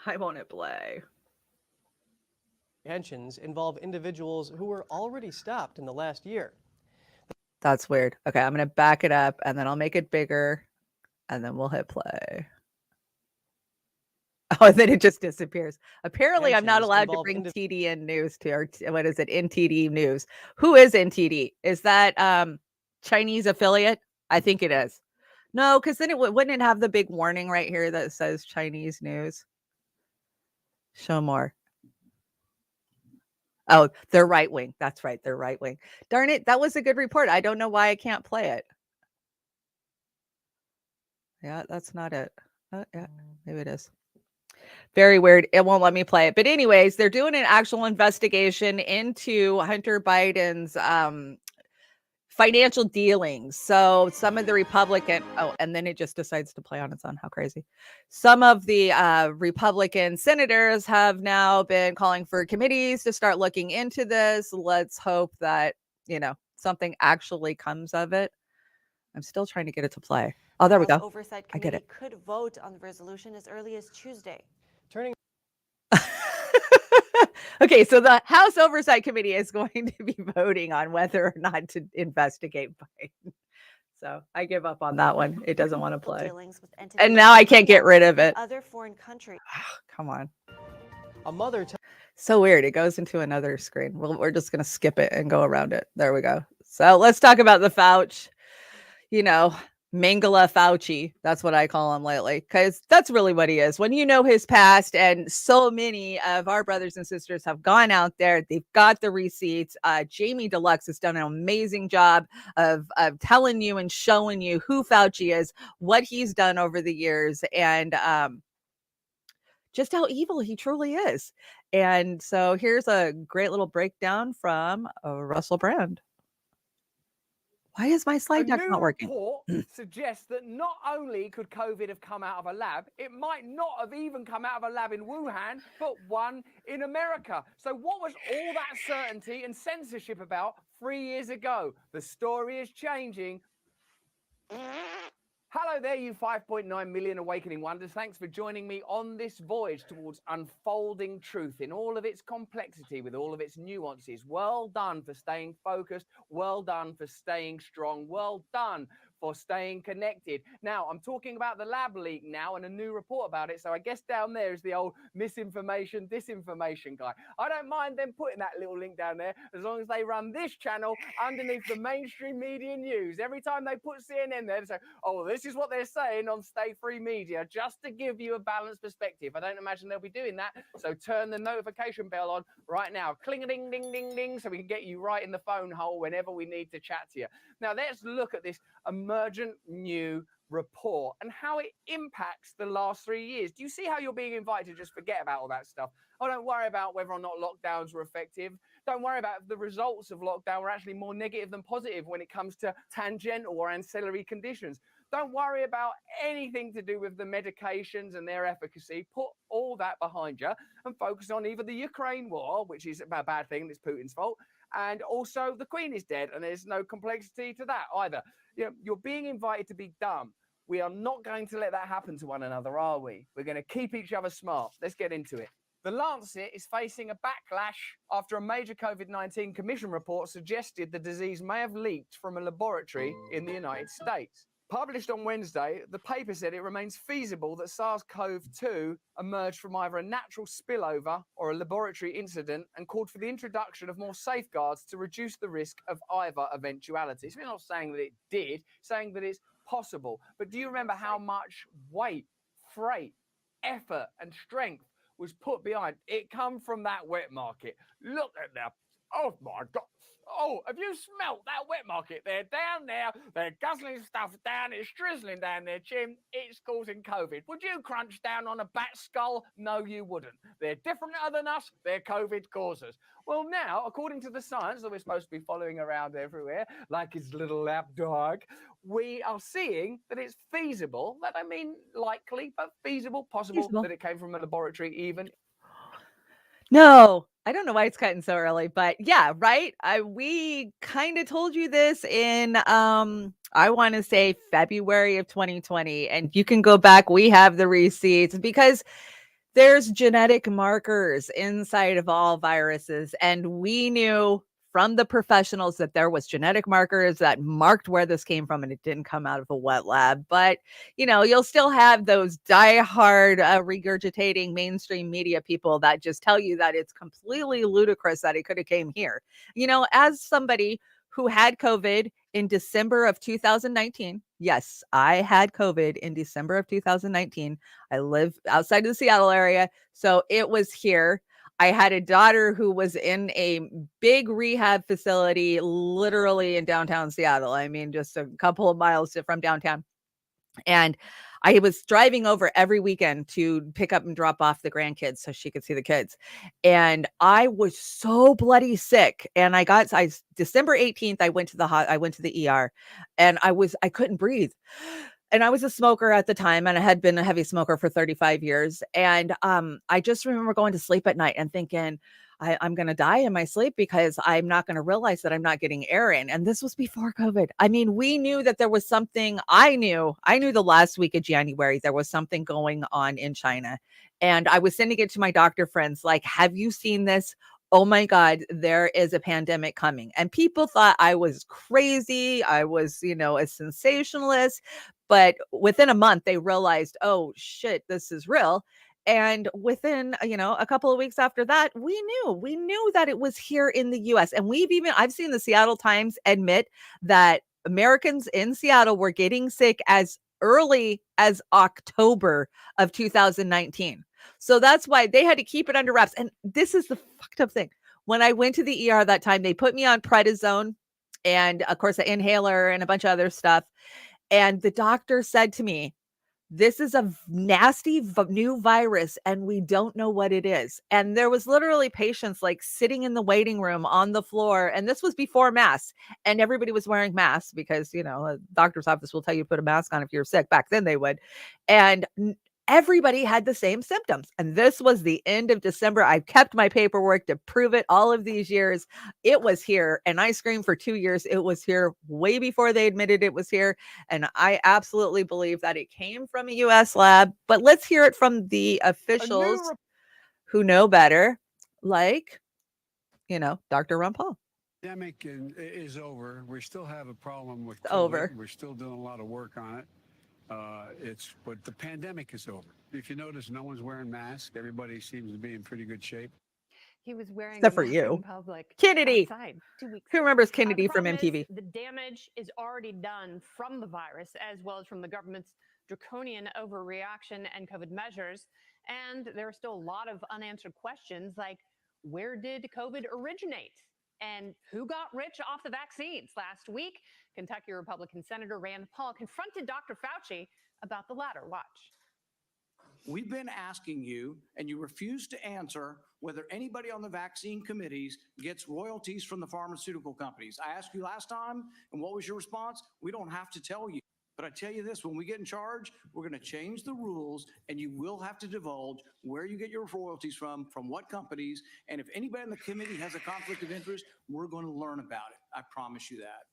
Why won't it play? Apprehensions involve individuals who were already stopped in the last year. That's weird. Okay, I'm going to back it up and then I'll make it bigger and then we'll hit play. Oh, and then it just disappears. Apparently, I'm not allowed to bring TDN news to, or what is it, NTD news. Who is NTD? Is that Chinese affiliate? I think it is. No, because then wouldn't it have the big warning right here that says Chinese news? Show more. Oh, they're right wing. That's right. They're right wing. Darn it. That was a good report. I don't know why I can't play it. Yeah, that's not it. Oh, yeah, maybe it is. Very weird. It won't let me play it. But anyways, they're doing an actual investigation into Hunter Biden's financial dealings. So some of the Republican, and then it just decides to play on its own. How crazy. Some of the Republican senators have now been calling for committees to start looking into this. Let's hope that, something actually comes of it. I'm still trying to get it to play. Oh, there we go. Oversight I get Committee it. could vote on the resolution as early as Tuesday. Turning Okay, so the House Oversight Committee is going to be voting on whether or not to investigate Biden. So I give up on that one. It doesn't want to play. And now I can't get rid of it. Other foreign countries. Come on. a mother So weird. It goes into another screen. We're just going to skip it and go around it. There we go. So let's talk about the Fauci. Mangala Fauci. That's what I call him lately, because that's really what he is. When you know his past, and so many of our brothers and sisters have gone out there, they've got the receipts. Jamie Deluxe has done an amazing job of telling you and showing you who Fauci is, what he's done over the years, and just how evil he truly is. And so here's a great little breakdown from Russell Brand. Why is my slide deck not working? A new report suggests that not only could COVID have come out of a lab, it might not have even come out of a lab in Wuhan, but one in America. So what was all that certainty and censorship about 3 years ago? The story is changing. Hello there, you 5.9 million awakening wonders. Thanks for joining me on this voyage towards unfolding truth in all of its complexity, with all of its nuances. Well done for staying focused. Well done for staying strong. Well done for staying connected. Now, I'm talking about the lab leak now and a new report about it. So I guess down there is the old misinformation, disinformation guy. I don't mind them putting that little link down there as long as they run this channel underneath the mainstream media news. Every time they put CNN there, they say, oh, well, this is what they're saying on Stay Free Media, just to give you a balanced perspective. I don't imagine they'll be doing that. So turn the notification bell on right now. Cling-a-ding-ding-ding-ding, so we can get you right in the phone hole whenever we need to chat to you. Now, let's look at this emergent new report and how it impacts the last 3 years. Do you see how you're being invited to just forget about all that stuff? Oh, don't worry about whether or not lockdowns were effective. Don't worry about if the results of lockdown were actually more negative than positive when it comes to tangential or ancillary conditions. Don't worry about anything to do with the medications and their efficacy. Put all that behind you and focus on either the Ukraine war, which is a bad thing, it's Putin's fault, and also the Queen is dead, and there's no complexity to that either. You know, you're being invited to be dumb. We are not going to let that happen to one another, are we? We're going to keep each other smart. Let's get into it. The Lancet is facing a backlash after a major COVID-19 commission report suggested the disease may have leaked from a laboratory in the United States. Published on Wednesday, the paper said it remains feasible that SARS-CoV-2 emerged from either a natural spillover or a laboratory incident, and called for the introduction of more safeguards to reduce the risk of either eventuality. So we're not saying that it did, saying that it's possible. But do you remember how much weight, freight, effort and strength was put behind it? Come from that wet market. Look at that. Oh my God. Oh, have you smelt that wet market? They're down there, they're guzzling stuff down, it's drizzling down their chin, it's causing COVID. Would you crunch down on a bat skull? No, you wouldn't. They're different than us, they're COVID causers. Well, now, according to the science that we're supposed to be following around everywhere, like his little lap dog, we are seeing that it's feasible, that I mean likely, but feasible, possible, that it came from a laboratory even. No, I don't know why it's cutting so early, but yeah, right? We kind of told you this in I want to say February of 2020, and you can go back, we have the receipts, because there's genetic markers inside of all viruses, and we knew from the professionals that there was genetic markers that marked where this came from, and it didn't come out of a wet lab. But, you know, you'll still have those diehard regurgitating mainstream media people that just tell you that it's completely ludicrous that it could have came here. You know, as somebody who had COVID in December of 2019. Yes, I had COVID in December of 2019. I live outside of the Seattle area, so it was here. I had a daughter who was in a big rehab facility, literally in downtown Seattle. I mean, just a couple of miles from downtown. And I was driving over every weekend to pick up and drop off the grandkids so she could see the kids. And I was so bloody sick. And December 18th, I went to the ER, and I couldn't breathe. And I was a smoker at the time, and I had been a heavy smoker for 35 years. And I just remember going to sleep at night and thinking, I'm going to die in my sleep because I'm not going to realize that I'm not getting air in. And this was before COVID. I mean, we knew that there was something. I knew the last week of January, there was something going on in China. And I was sending it to my doctor friends, like, have you seen this? Oh my God, there is a pandemic coming. And people thought I was crazy. I was, a sensationalist. But within a month, they realized, oh shit, this is real. And within, a couple of weeks after that, we knew that it was here in the US. And I've seen the Seattle Times admit that Americans in Seattle were getting sick as early as October of 2019. So that's why they had to keep it under wraps. And this is the fucked up thing. When I went to the ER that time, they put me on prednisone and, of course, an inhaler and a bunch of other stuff. And the doctor said to me, this is a nasty new virus, and we don't know what it is. And there was literally patients like sitting in the waiting room on the floor. And this was before masks, and everybody was wearing masks because, a doctor's office will tell you to put a mask on if you're sick. Back then they would. And everybody had the same symptoms. And this was the end of December. I've kept my paperwork to prove it all of these years. It was here. And I screamed for 2 years. It was here way before they admitted it was here. And I absolutely believe that it came from a US lab. But let's hear it from the officials who know better, like, Dr. Ron Paul. The pandemic is over. We still have a problem with COVID. Over. We're still doing a lot of work on it. But the pandemic is over. If you notice, no one's wearing masks. Everybody seems to be in pretty good shape. He was wearing Except a for mask you. in public Kennedy. outside 2 weeks Who ago. remembers Kennedy The from problem MTV? is the damage is already done from the virus as well as from the government's draconian overreaction and COVID measures. And there are still a lot of unanswered questions like, where did COVID originate? And who got rich off the vaccines? Last week, Kentucky Republican Senator Rand Paul confronted Dr. Fauci about the latter. Watch. We've been asking you, and you refuse to answer, whether anybody on the vaccine committees gets royalties from the pharmaceutical companies. I asked you last time, and what was your response? We don't have to tell you. But I tell you this, when we get in charge, we're going to change the rules, and you will have to divulge where you get your royalties from what companies, and if anybody in the committee has a conflict of interest, we're going to learn about it. I promise you that.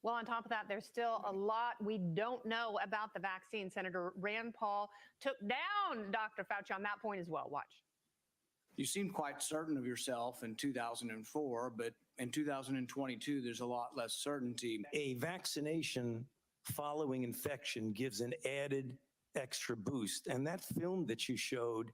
Well, on top of that, there's still a lot we don't know about the vaccine. Senator Rand Paul took down Dr. Fauci on that point as well. Watch. You seemed quite certain of yourself in 2004, but in 2022, there's a lot less certainty. A vaccination following infection gives an added extra boost. And that film that you showed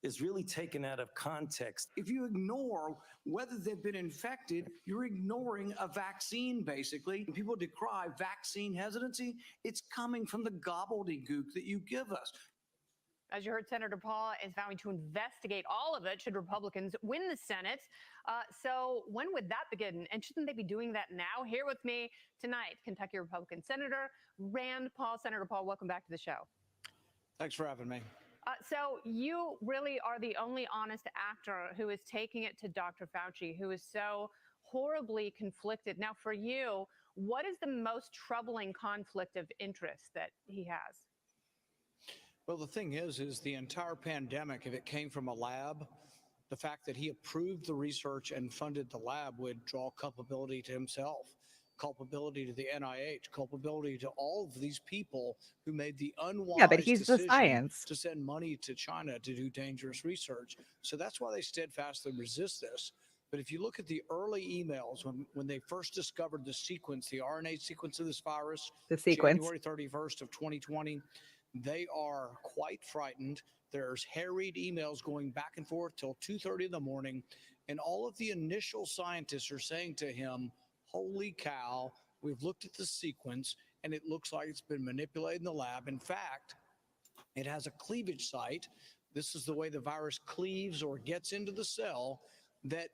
is really taken out of context. If you ignore whether they've been infected, you're ignoring a vaccine, basically. When people decry vaccine hesitancy, it's coming from the gobbledygook that you give us. As you heard, Senator Paul is vowing to investigate all of it should Republicans win the Senate. So when would that begin? And shouldn't they be doing that now? Here with me tonight, Kentucky Republican Senator Rand Paul. Senator Paul, welcome back to the show. Thanks for having me. So you really are the only honest actor who is taking it to Dr. Fauci, who is so horribly conflicted. Now, for you, what is the most troubling conflict of interest that he has? Well, the thing is the entire pandemic, if it came from a lab, the fact that he approved the research and funded the lab would draw culpability to himself, culpability to the NIH, culpability to all of these people who made the unwise but he's the decision science. to send money to China to do dangerous research. So that's why they steadfastly resist this. But if you look at the early emails when they first discovered the sequence, the RNA sequence of this virus, January 31st of 2020, they are quite frightened. There's harried emails going back and forth till 2:30 in the morning. And all of the initial scientists are saying to him, holy cow, we've looked at the sequence and it looks like it's been manipulated in the lab. In fact, it has a cleavage site. This is the way the virus cleaves or gets into the cell that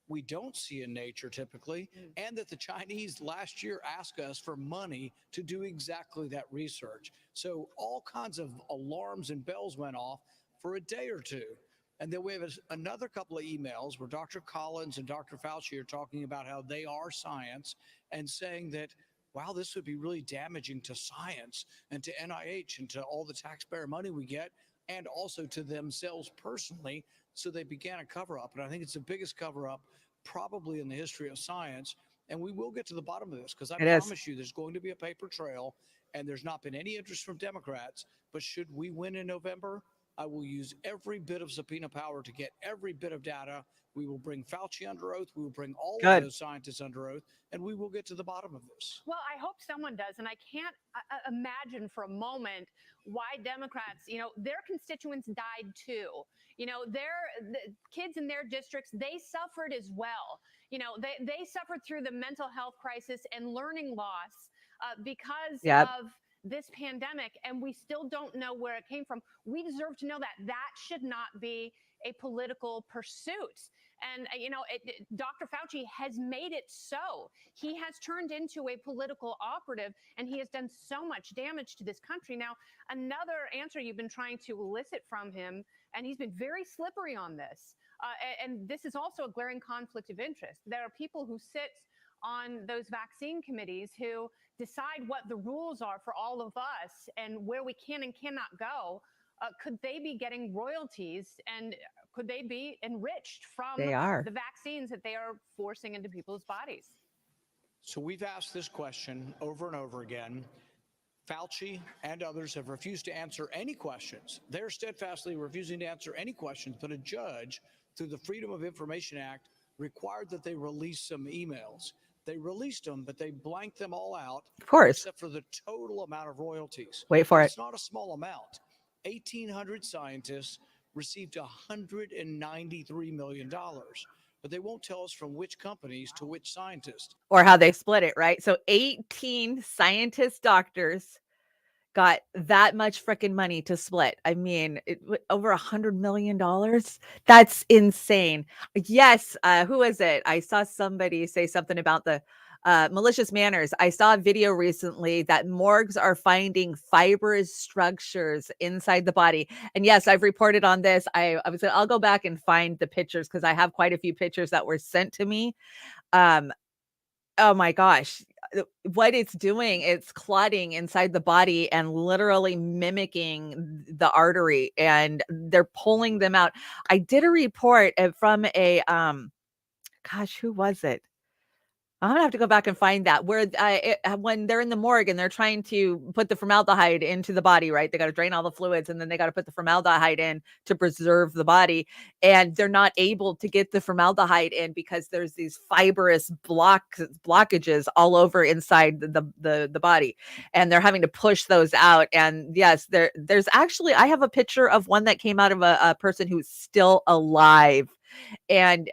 we don't see in nature typically, and that the Chinese last year asked us for money to do exactly that research. So all kinds of alarms and bells went off for a day or two. And then we have another couple of emails where Dr. Collins and Dr. Fauci are talking about how they are science and saying that, wow, this would be really damaging to science and to NIH and to all the taxpayer money we get, and also to themselves personally. So they began a cover-up, and I think it's the biggest cover-up probably in the history of science. And we will get to the bottom of this, because I promise you there's going to be a paper trail, and there's not been any interest from Democrats. But should we win in November, I will use every bit of subpoena power to get every bit of data. We will bring Fauci under oath. We will bring all of those scientists under oath, and we will get to the bottom of this. Well, I hope someone does. And I can't imagine for a moment why Democrats, their constituents died too. The kids in their districts, they suffered as well. They suffered through the mental health crisis and learning loss because of this pandemic, and we still don't know where it came from. We deserve to know that. That should not be a political pursuit. And, Dr. Fauci has made it so. He has turned into a political operative, and he has done so much damage to this country. Now, another answer you've been trying to elicit from him, and he's been very slippery on this, and this is also a glaring conflict of interest. There are people who sit on those vaccine committees who decide what the rules are for all of us and where we can and cannot go, could they be getting royalties and could they be enriched from They are. the vaccines that they are forcing into people's bodies? So we've asked this question over and over again. Fauci and others have refused to answer any questions. They're steadfastly refusing to answer any questions, but a judge, through the Freedom of Information Act, required that they release some emails. They released them, but they blanked them all out. Of course. Except for the total amount of royalties. Wait for And it. It's not a small amount. 1,800 scientists received $193 million. But they won't tell us from which companies to which scientists. Or how they split it, right? So 18 scientist doctors got that much freaking money to split. I mean, over $100 million. That's insane. Yes. Who is it? I saw somebody say something about the malicious manners. I saw a video recently that morgues are finding fibrous structures inside the body. And yes, I've reported on this. I'll go back and find the pictures because I have quite a few pictures that were sent to me. Oh my gosh, what it's doing, it's clotting inside the body and literally mimicking the artery, and they're pulling them out. I did a report from a, gosh, who was it? I'm gonna have to go back and find that where when they're in the morgue and they're trying to put the formaldehyde into the body, right? They got to drain all the fluids and then they got to put the formaldehyde in to preserve the body. And they're not able to get the formaldehyde in because there's these fibrous blockages all over inside the body. And they're having to push those out. And yes, there's actually, I have a picture of one that came out of a person who's still alive. And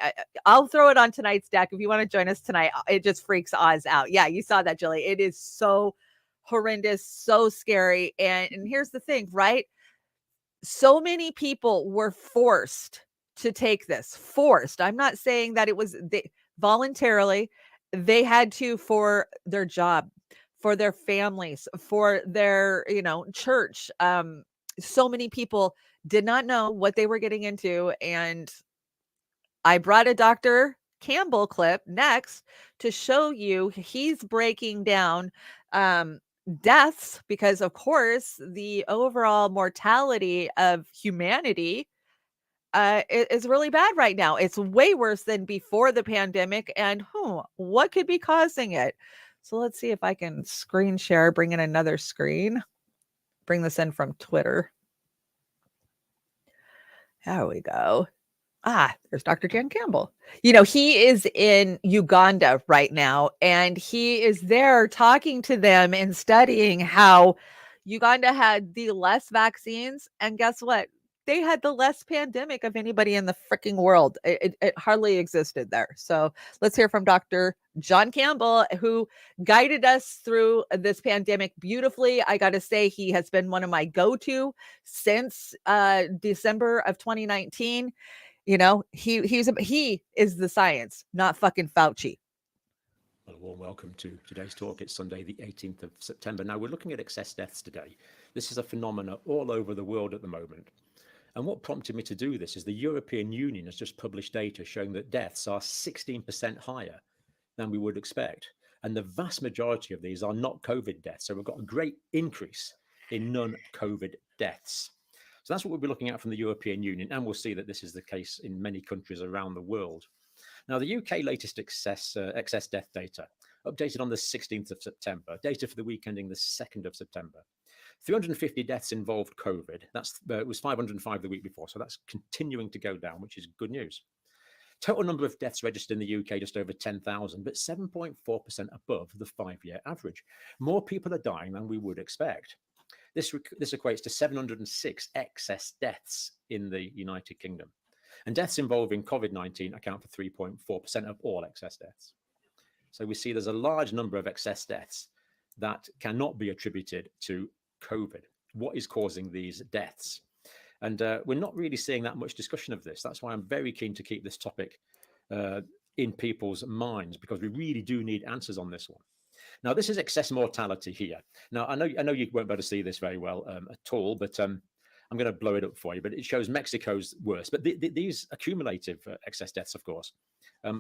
I'll throw it on tonight's deck if you want to join us tonight. It just freaks Oz out. Yeah, you saw that, Julie. It is so horrendous, so scary. And here's the thing, right? So many people were forced to take this. Forced. I'm not saying that it was voluntarily. They had to for their job, for their families, for their, church. So many people did not know what they were getting into, and I brought a Dr. Campbell clip next to show you. He's breaking down deaths because, of course, the overall mortality of humanity is really bad right now. It's way worse than before the pandemic. And what could be causing it? So let's see if I can screen share, bring in another screen, bring this in from Twitter. There we go. There's Dr. Jan Campbell. He is in Uganda right now, and he is there talking to them and studying how Uganda had the less vaccines. And guess what? They had the less pandemic of anybody in the freaking world. It hardly existed there. So let's hear from Dr. John Campbell, who guided us through this pandemic beautifully. I got to say, he has been one of my go-to since December of 2019. He is the science, not fucking Fauci. Well, a warm welcome to today's talk. It's Sunday, the 18th of September. Now, we're looking at excess deaths today. This is a phenomenon all over the world at the moment. And what prompted me to do this is the European Union has just published data showing that deaths are 16% higher than we would expect. And the vast majority of these are not COVID deaths. So we've got a great increase in non-COVID deaths. So that's what we'll be looking at from the European Union, and we'll see that this is the case in many countries around the world. Now, the UK latest excess death data, updated on the 16th of September, data for the week ending the 2nd of September. 350 deaths involved COVID. It was 505 the week before, so that's continuing to go down, which is good news. Total number of deaths registered in the UK, just over 10,000, but 7.4% above the 5-year average. More people are dying than we would expect. This equates to 706 excess deaths in the United Kingdom. And deaths involving COVID-19 account for 3.4% of all excess deaths. So we see there's a large number of excess deaths that cannot be attributed to COVID. What is causing these deaths? And we're not really seeing that much discussion of this. That's why I'm very keen to keep this topic in people's minds, because we really do need answers on this one. Now, this is excess mortality here. Now, I know you won't be able to see this very well at all, but I'm going to blow it up for you. But it shows Mexico's worse. But these accumulative excess deaths, of course,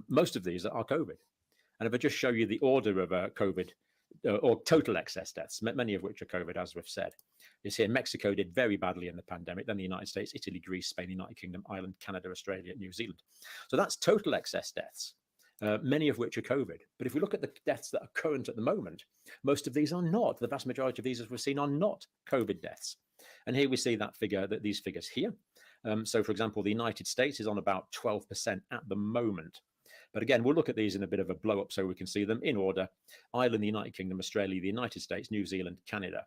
most of these are COVID. And if I just show you the order of COVID or total excess deaths, many of which are COVID, as we've said. You see, Mexico did very badly in the pandemic, then the United States, Italy, Greece, Spain, United Kingdom, Ireland, Canada, Australia, New Zealand. So that's total excess deaths, many of which are COVID. But if we look at the deaths that are current at the moment, most of these are not. The vast majority of these, as we've seen, are not COVID deaths. And here we see that figure, these figures here. So, for example, the United States is on about 12% at the moment. But again, we'll look at these in a bit of a blow up so we can see them in order. Ireland, the United Kingdom, Australia, the United States, New Zealand, Canada,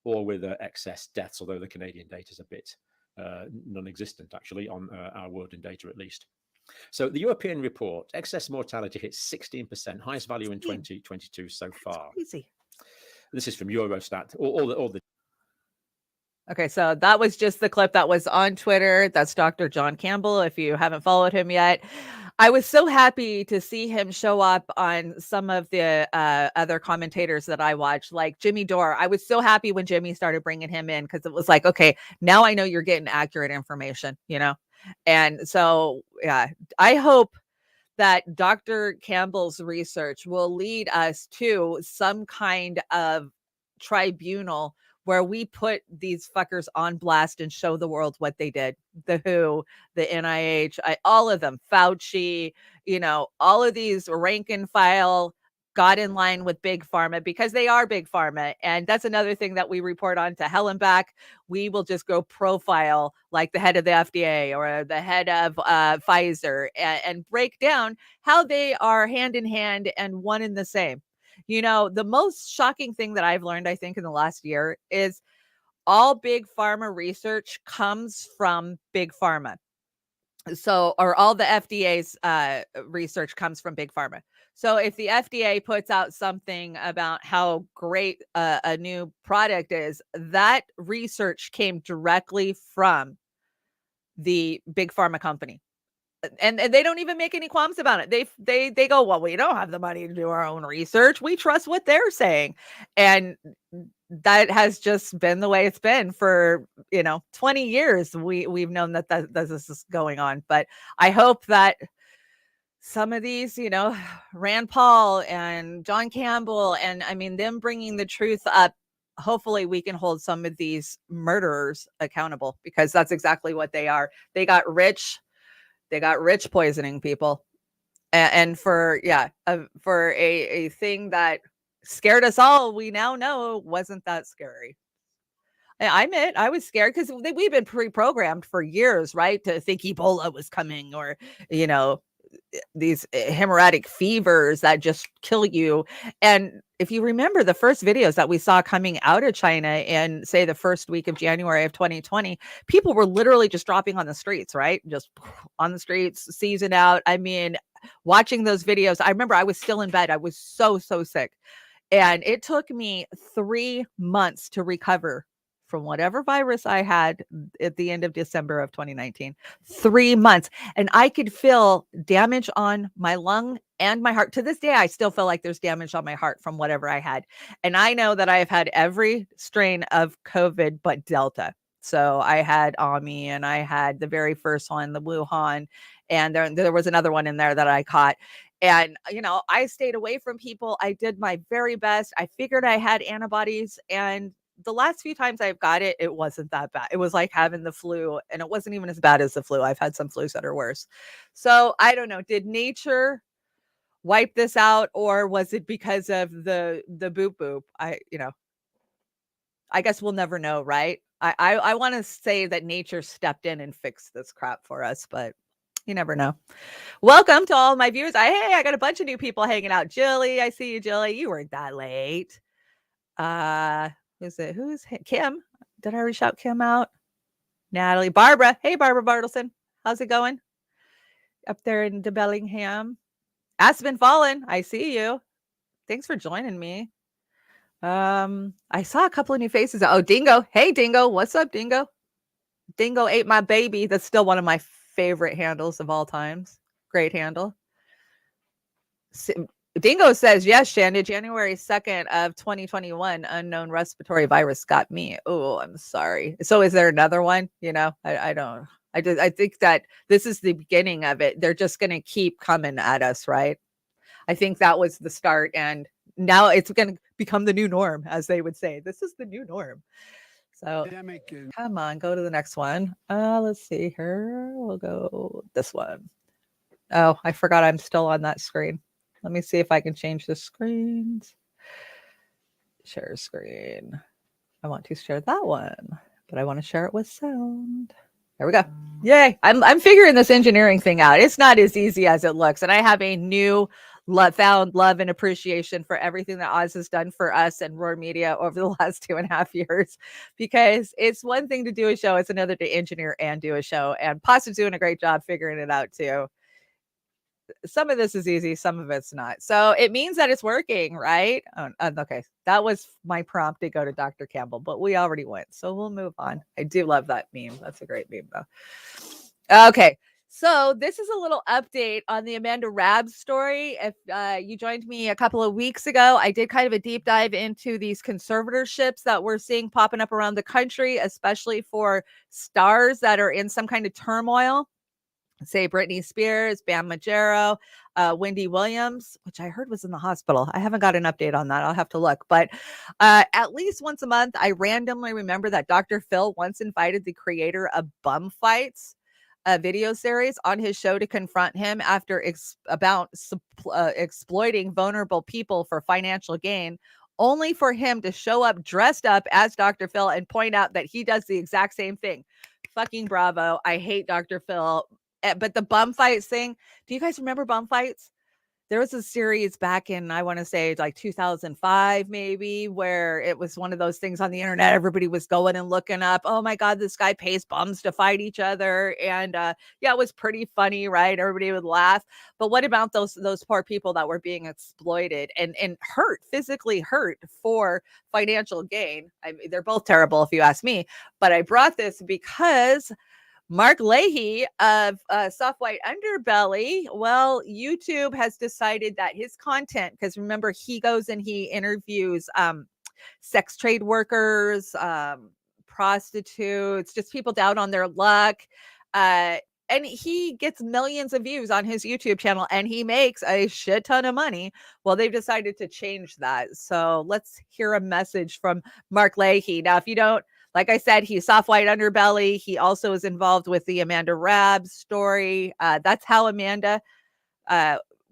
all with excess deaths, although the Canadian data is a bit non-existent, actually, on our world in data at least. So the European report, excess mortality hits 16%, highest value in 2022 so far. Crazy. This is from Eurostat, all the Okay, so that was just the clip that was on Twitter. That's Dr. John Campbell. If you haven't followed him yet, I was so happy to see him show up on some of the other commentators that I watch, like Jimmy Dore. I was so happy when Jimmy started bringing him in because it was like, okay, now I know you're getting accurate information, you know? And so, yeah, I hope that Dr. Campbell's research will lead us to some kind of tribunal where we put these fuckers on blast and show the world what they did. The WHO, the NIH, all of them, Fauci, you know, all of these rank and file got in line with big pharma because they are big pharma. And that's another thing that we report on to hell and back. We will just go profile like the head of the FDA or the head of Pfizer and break down how they are hand in hand and one and the same. You know, the most shocking thing that I've learned, I think, in the last year is all big pharma research comes from big pharma. So, or all the FDA's research comes from big pharma. So if the FDA puts out something about how great a new product is, that research came directly from the big pharma company. And they don't even make any qualms about it. They go, well, we don't have the money to do our own research. We trust what they're saying. And that has just been the way it's been for, 20 years. We've known that this is going on. But I hope that some of these, Rand Paul and John Campbell, and I mean, them bringing the truth up, hopefully we can hold some of these murderers accountable, because that's exactly what they are. They got rich poisoning people. And for a thing that scared us all, we now know wasn't that scary. I admit I was scared because we've been pre-programmed for years, right? To think Ebola was coming, or, these hemorrhagic fevers that just kill you. And if you remember the first videos that we saw coming out of China in, say, the first week of January of 2020, people were literally just dropping on the streets, right? Just on the streets, season out. I mean, watching those videos, I remember I was still in bed. I was so sick. And it took me 3 months to recover from whatever virus I had at the end of December of 2019. 3 months. And I could feel damage on my lung and my heart. To this day, I still feel like there's damage on my heart from whatever I had. And I know that I have had every strain of COVID but Delta. So I had Ami, and I had the very first one, the Wuhan, and there was another one in there that I caught. And, I stayed away from people. I did my very best. I figured I had antibodies, and the last few times I've got it, it wasn't that bad. It was like having the flu, and it wasn't even as bad as the flu. I've had some flus that are worse. So I don't know. Did nature wipe this out, or was it because of the boop boop? I guess we'll never know, right? I want to say that nature stepped in and fixed this crap for us, but you never know. Welcome to all my viewers. I got a bunch of new people hanging out. Jilly, I see you, Jilly. You weren't that late. Who's Kim? Did I already shout Kim out? Natalie, Barbara. Hey, Barbara Bartleson. How's it going? Up there in De Bellingham. Aspen Fallen. I see you. Thanks for joining me. I saw a couple of new faces. Oh, Dingo. Hey, Dingo. What's up, Dingo? Dingo ate my baby. That's still one of my favorite handles of all times. Great handle. Dingo says, yes, Chanda, January 2nd of 2021, unknown respiratory virus got me. Oh, I'm sorry. So is there another one? I don't. I think that this is the beginning of it. They're just going to keep coming at us, right? I think that was the start, and now it's going to become the new norm, as they would say. This is the new norm. So come on, go to the next one. Let's see here. We'll go this one. Oh, I forgot I'm still on that screen. Let me see if I can change the screens. Share screen. I want to share that one, but I want to share it with sound. There we go. Yay. I'm figuring this engineering thing out. It's not as easy as it looks. And I have a new found love and appreciation for everything that Oz has done for us and Roar Media over the last 2.5 years, because it's one thing to do a show. It's another to engineer and do a show. And Pasta's doing a great job figuring it out too. Some of this is easy, some of it's not. So it means that it's working, right? Okay, that was my prompt to go to Dr. Campbell, but we already went. So we'll move on. I do love that meme. That's a great meme, though. Okay, so this is a little update on the Amanda Rabb story. If you joined me a couple of weeks ago, I did kind of a deep dive into these conservatorships that we're seeing popping up around the country, especially for stars that are in some kind of turmoil. Say Britney Spears, Bam Margera, Wendy Williams, which I heard was in the hospital. I haven't got an update on that. I'll have to look. But at least once a month, I randomly remember that Dr. Phil once invited the creator of Bum Fights, a video series, on his show to confront him after exploiting vulnerable people for financial gain, only for him to show up dressed up as Dr. Phil and point out that he does the exact same thing. Fucking bravo. I hate Dr. Phil. But the bum fights thing, do you guys remember bum fights? There was a series back in, I want to say like 2005, maybe, where it was one of those things on the internet. Everybody was going and looking up, oh my God, this guy pays bums to fight each other. And yeah, it was pretty funny, right? Everybody would laugh. But what about those poor people that were being exploited and hurt, physically hurt for financial gain? I mean, they're both terrible if you ask me. But I brought this because Mark Leahy of Soft White Underbelly, well, YouTube has decided that his content, because remember, he goes and he interviews sex trade workers, prostitutes, just people down on their luck. And he gets millions of views on his YouTube channel and he makes a shit ton of money. Well, they've decided to change that. So let's hear a message from Mark Leahy. Now, if you don't, like I said, he's Soft White Underbelly. He also is involved with the Amanda Rabb story. That's how Amanda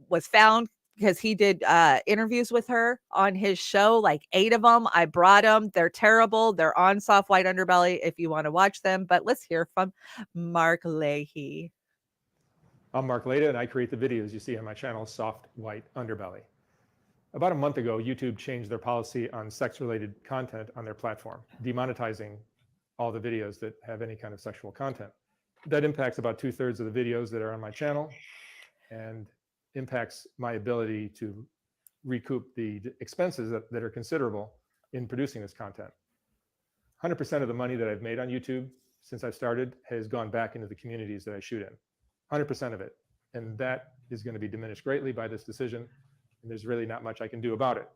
was found, because he did interviews with her on his show, like 8 of them. I brought them. They're terrible. They're on Soft White Underbelly if you want to watch them. But let's hear from Mark Leahy. I'm Mark Leahy, and I create the videos you see on my channel, Soft White Underbelly. About a month ago, YouTube changed their policy on sex-related content on their platform, demonetizing all the videos that have any kind of sexual content. That impacts about 2/3 of the videos that are on my channel and impacts my ability to recoup the expenses that are considerable in producing this content. 100% of the money that I've made on YouTube since I started has gone back into the communities that I shoot in. 100% of it. And that is going to be diminished greatly by this decision. And there's really not much I can do about it.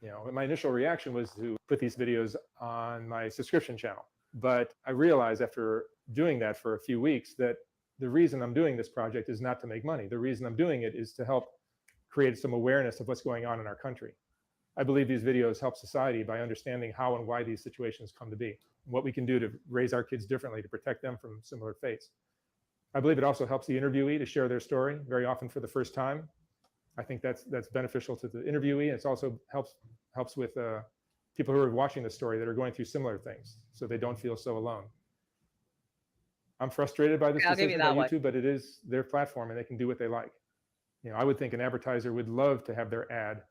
You know, my initial reaction was to put these videos on my subscription channel. But I realized after doing that for a few weeks that the reason I'm doing this project is not to make money. The reason I'm doing it is to help create some awareness of what's going on in our country. I believe these videos help society by understanding how and why these situations come to be, and what we can do to raise our kids differently to protect them from similar fates. I believe it also helps the interviewee to share their story, very often for the first time. I think that's beneficial to the interviewee, and it also helps with people who are watching the story that are going through similar things, so they don't feel so alone. I'm frustrated by this decision by YouTube, but it is their platform and they can do what they like. You know, I would think an advertiser would love to have their ad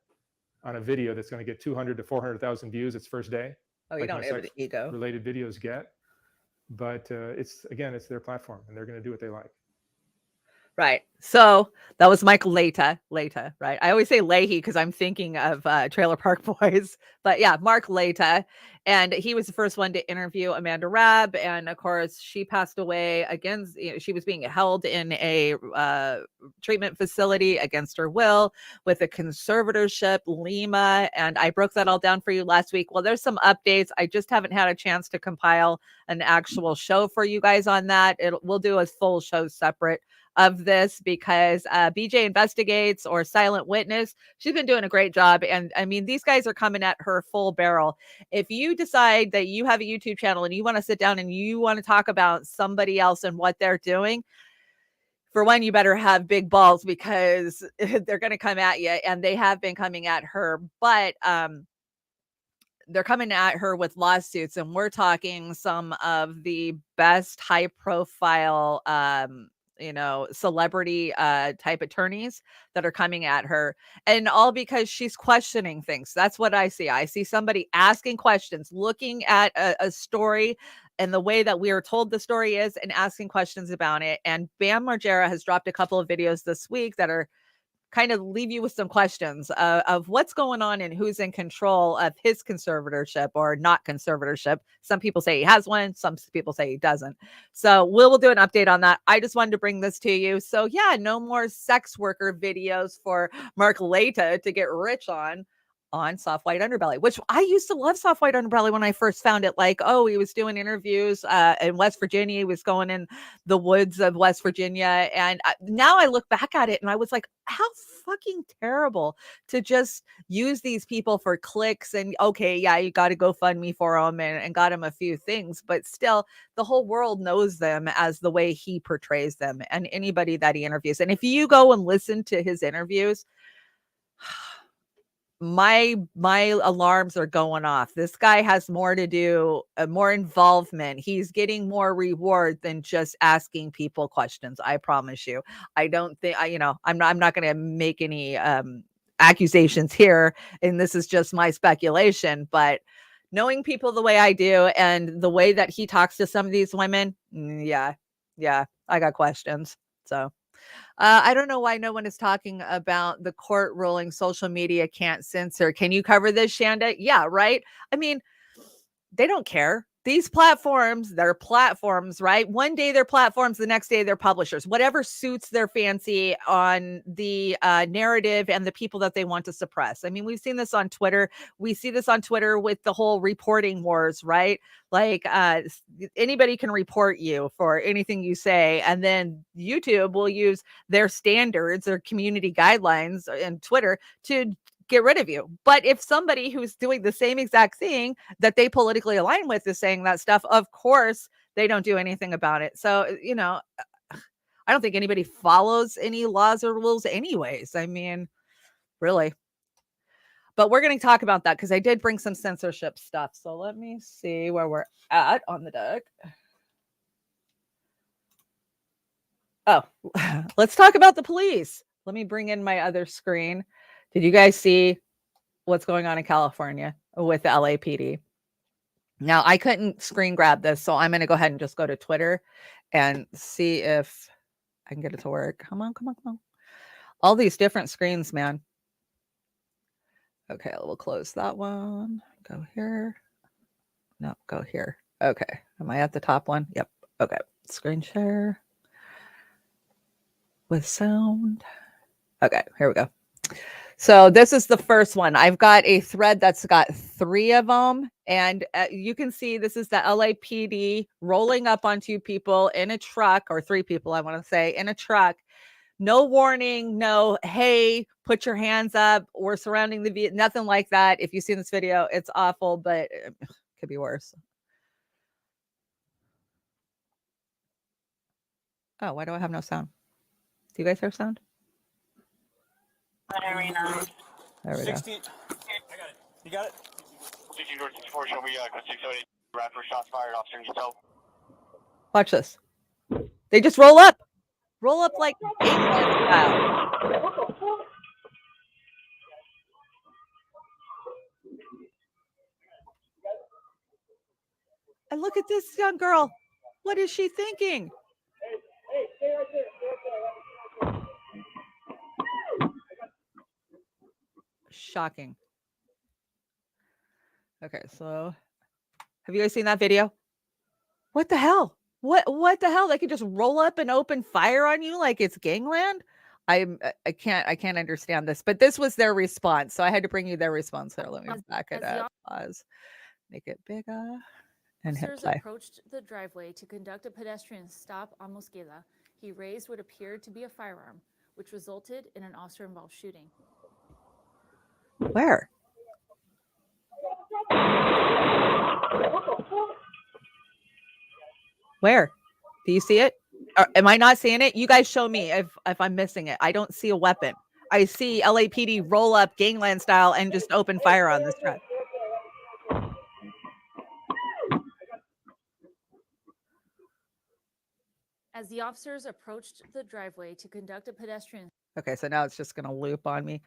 on a video that's going to get 200 to 400,000 views its first day. Oh, you don't have the ego. Related videos get, but it's their platform and they're going to do what they like. Right. So that was Michael Leita, right? I always say Leahy because I'm thinking of Trailer Park Boys. But yeah, Mark Leita. And he was the first one to interview Amanda Rabb. And of course, she passed away against, she was being held in a treatment facility against her will with a conservatorship, Lima. And I broke that all down for you last week. Well, there's some updates. I just haven't had a chance to compile an actual show for you guys on that. We'll do a full show separate of this because BJ Investigates or Silent Witness, she's been doing a great job. And I mean, these guys are coming at her full barrel. If you decide that you have a YouTube channel and you want to sit down and you want to talk about somebody else and what they're doing, for one, you better have big balls because they're going to come at you, and they have been coming at her. But they're coming at her with lawsuits, and we're talking some of the best high profile celebrity type attorneys that are coming at her, and all because she's questioning things. That's what I see somebody asking questions, looking at a story and the way that we are told the story is, and asking questions about it. And Bam Margera has dropped a couple of videos this week that are kind of leave you with some questions of what's going on and who's in control of his conservatorship or not conservatorship. Some people say he has one, some people say he doesn't. So we'll do an update on that. I just wanted to bring this to you. So yeah, no more sex worker videos for Mark Leta to get rich on Soft White Underbelly, which I used to love Soft White Underbelly when I first found it. Like, oh, he was doing interviews in West Virginia. He was going in the woods of West Virginia. And now I look back at it and I was like, how fucking terrible to just use these people for clicks. And okay, yeah, you got to go fund me for them and got him a few things. But still, the whole world knows them as the way he portrays them and anybody that he interviews. And if you go and listen to his interviews, my alarms are going off. This guy has more to do, more involvement. He's getting more reward than just asking people questions. I promise you. I don't think I'm not going to make any accusations here, and this is just my speculation, but knowing people the way I do and the way that he talks to some of these women, yeah, I got questions. So I don't know why no one is talking about the court ruling social media can't censor. Can you cover this, Chanda? Yeah, right. I mean, they don't care. These platforms, they're platforms, right? One day they're platforms, the next day they're publishers. Whatever suits their fancy on the narrative and the people that they want to suppress. I mean, we've seen this on Twitter. We see this on Twitter with the whole reporting wars, right? Like anybody can report you for anything you say, and then YouTube will use their standards, their community guidelines, and Twitter to get rid of you. But if somebody who's doing the same exact thing that they politically align with is saying that stuff, of course they don't do anything about it. So I don't think anybody follows any laws or rules anyways. I mean, really. But we're going to talk about that because I did bring some censorship stuff. So let me see where we're at on the deck. Oh, let's talk about the police. Let me bring in my other screen. Did you guys see what's going on in California with the LAPD? Now, I couldn't screen grab this, so I'm going to go ahead and just go to Twitter and see if I can get it to work. Come on. All these different screens, man. Okay, we'll close that one. Go here. No, go here. Okay. Am I at the top one? Yep. Okay. Screen share with sound. Okay, here we go. So this is the first one. I've got a thread that's got 3 of them. And you can see this is the LAPD rolling up on 2 people in a truck, or 3 people, I want to say, in a truck. No warning, no, hey, put your hands up. We're surrounding the vehicle. Nothing like that. If you've seen this video, it's awful, but it could be worse. Oh, why do I have no sound? Do you guys have sound? There we go. 60. I got it. You got it? 60 North 64, show me 608 rapid shots fired, officer yourself. Watch this. They just roll up. Roll up like style. And look at this young girl. What is she thinking? Hey, stay right there. Shocking. Okay, so have you guys seen that video? What the hell? What the hell? They could just roll up and open fire on you like it's gangland? I can't understand this, but this was their response. So I had to bring you their response there. Let me back it up. Pause. Make it bigger and hit Officers play. approached the driveway to conduct a pedestrian stop on Mosqueda he raised what appeared to be a firearm, which resulted in an officer-involved shooting. Where? Where? Do you see it? Or am I not seeing it? You guys show me if I'm missing it. I don't see a weapon. I see LAPD roll up gangland style and just open fire on this truck. As the officers approached the driveway to conduct a pedestrian. Okay, so now it's just going to loop on me.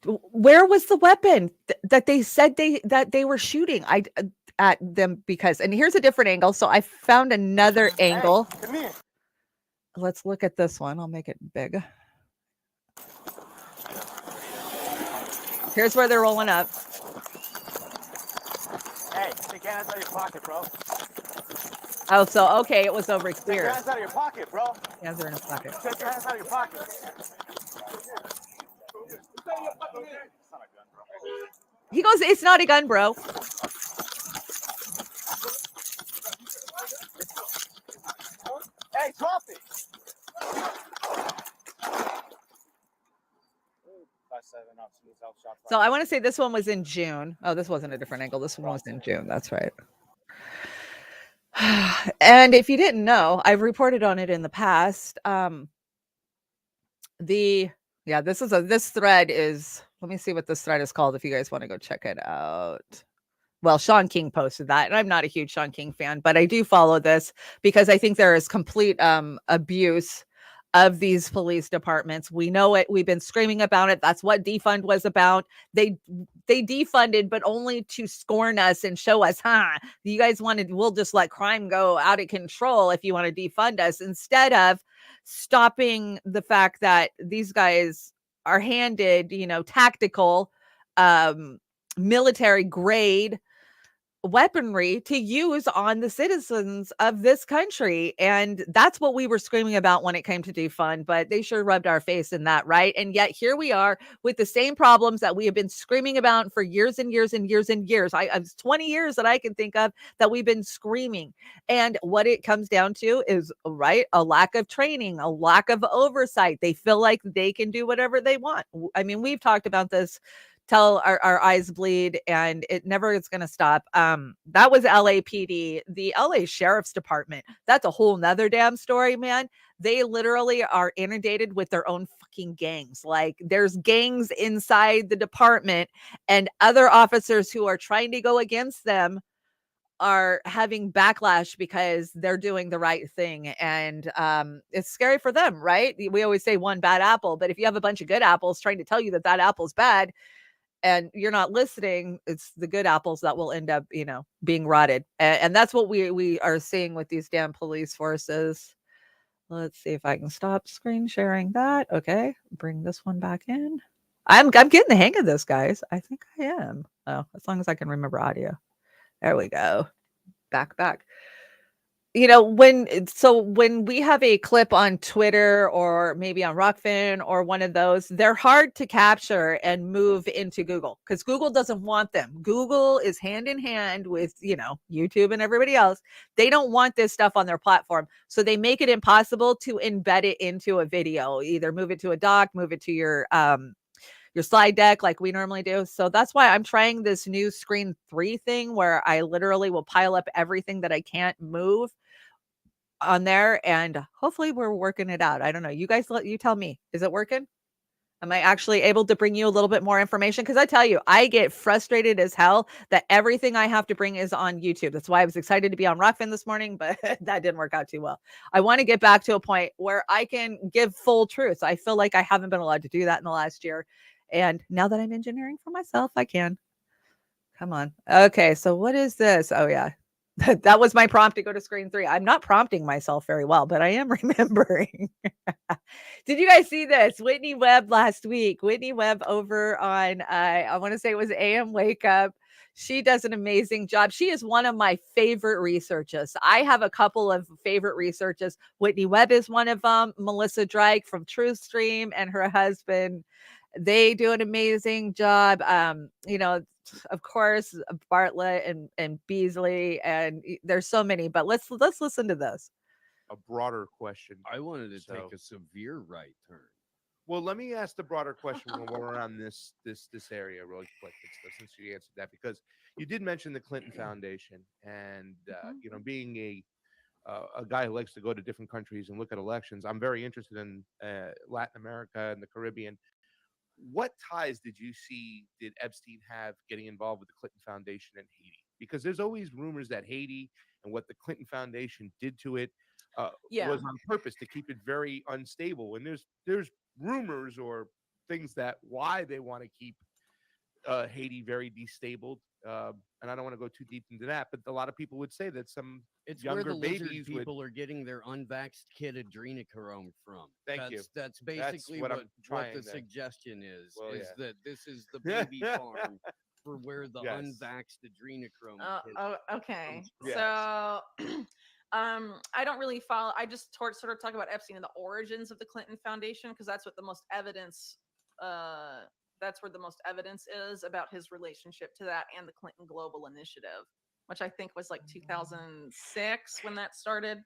Where was the weapon that they said that they were shooting at them? Because, and here's a different angle. So I found another angle. Hey, come here. Let's look at this one. I'll make it big. Here's where they're rolling up. Hey, take your hands out of your pocket, bro. Oh, so okay, it was over Take here. your hands out of your pocket, bro. Hands are in his pocket. Take your hands out of your pocket. He goes, "It's not a gun, bro." Hey, drop it. So I want to say this one was in June. Oh, this wasn't a different angle. This one was in June. That's right. And if you didn't know, I've reported on it in the past. This thread is, let me see what this thread is called if you guys want to go check it out. Well, Sean King posted that, and I'm not a huge Sean King fan, but I do follow this because I think there is complete abuse of these police departments. We know it. We've been screaming about it. That's what defund was about. They defunded, but only to scorn us and show us, you guys we'll just let crime go out of control if you want to defund us, instead of stopping the fact that these guys are handed, tactical, military grade weaponry to use on the citizens of this country. And that's what we were screaming about when it came to defund, but they sure rubbed our face in that, right? And yet here we are with the same problems that we have been screaming about for years and years and years and years. It's 20 years that I can think of that we've been screaming. And what it comes down to is, right, a lack of training, a lack of oversight. They feel like they can do whatever they want. I mean, we've talked about this till our eyes bleed, and it never is going to stop. That was LAPD. The LA Sheriff's Department, that's a whole nother damn story, man. They literally are inundated with their own fucking gangs. Like, there's gangs inside the department, and other officers who are trying to go against them are having backlash because they're doing the right thing. And it's scary for them, right? We always say one bad apple, but if you have a bunch of good apples trying to tell you that apple's bad, and you're not listening, it's the good apples that will end up, being rotted. And that's what we are seeing with these damn police forces. Let's see if I can stop screen sharing that. Okay, bring this one back in. I'm getting the hang of this, guys. I think I am. Oh, as long as I can remember audio. There we go. Back. When we have a clip on Twitter or maybe on Rokfin or one of those, they're hard to capture and move into Google because Google doesn't want them. Google is hand in hand with, YouTube and everybody else. They don't want this stuff on their platform. So they make it impossible to embed it into a video, either move it to a doc, move it to your slide deck like we normally do. So that's why I'm trying this new screen 3 thing where I literally will pile up everything that I can't move on there, and hopefully we're working it out. I don't know. You guys, you tell me, is it working? Am I actually able to bring you a little bit more information? Because I tell you, I get frustrated as hell that everything I have to bring is on YouTube. That's why I was excited to be on Rokfin this morning, but that didn't work out too well. I want to get back to a point where I can give full truth. I feel like I haven't been allowed to do that in the last year. And now that I'm engineering for myself, I can. Come on. Okay, so what is this? Oh, yeah. That was my prompt to go to screen 3. I'm not prompting myself very well, but I am remembering. Did you guys see this? Whitney Webb last week. Whitney Webb over on, I want to say it was AM Wake Up. She does an amazing job. She is one of my favorite researchers. I have a couple of favorite researchers. Whitney Webb is one of them. Melissa Drake from TruthStream and her husband. They do an amazing job. Of course, Bartlett and Beasley, and there's so many, but let's listen to this. a broader question. I wanted to So- take a severe right turn. Well, let me ask the broader question when we're on this area really quick, since you answered that, because you did mention the Clinton Foundation, and you know, being a guy who likes to go to different countries and look at elections, I'm very interested in Latin America and the Caribbean. What ties did Epstein have getting involved with the Clinton Foundation in Haiti? Because there's always rumors that Haiti and what the Clinton Foundation did to it was on purpose to keep it very unstable. And there's rumors or things that why they want to keep Haiti very destabled. And I don't want to go too deep into that, but a lot of people would say that some It's where younger the lizard babies people are getting their unvaxxed kid adrenochrome from. Thank you. That's basically what what I'm trying the to- suggestion is. Well, is yeah. that this is the baby farm for where the Yes. unvaxxed adrenochrome kids. Okay. Yes. So, I don't really follow. I just sort of talk about Epstein and the origins of the Clinton Foundation because that's what the most evidence. That's where the most evidence is about his relationship to that and the Clinton Global Initiative, which I think was like 2006 when that started.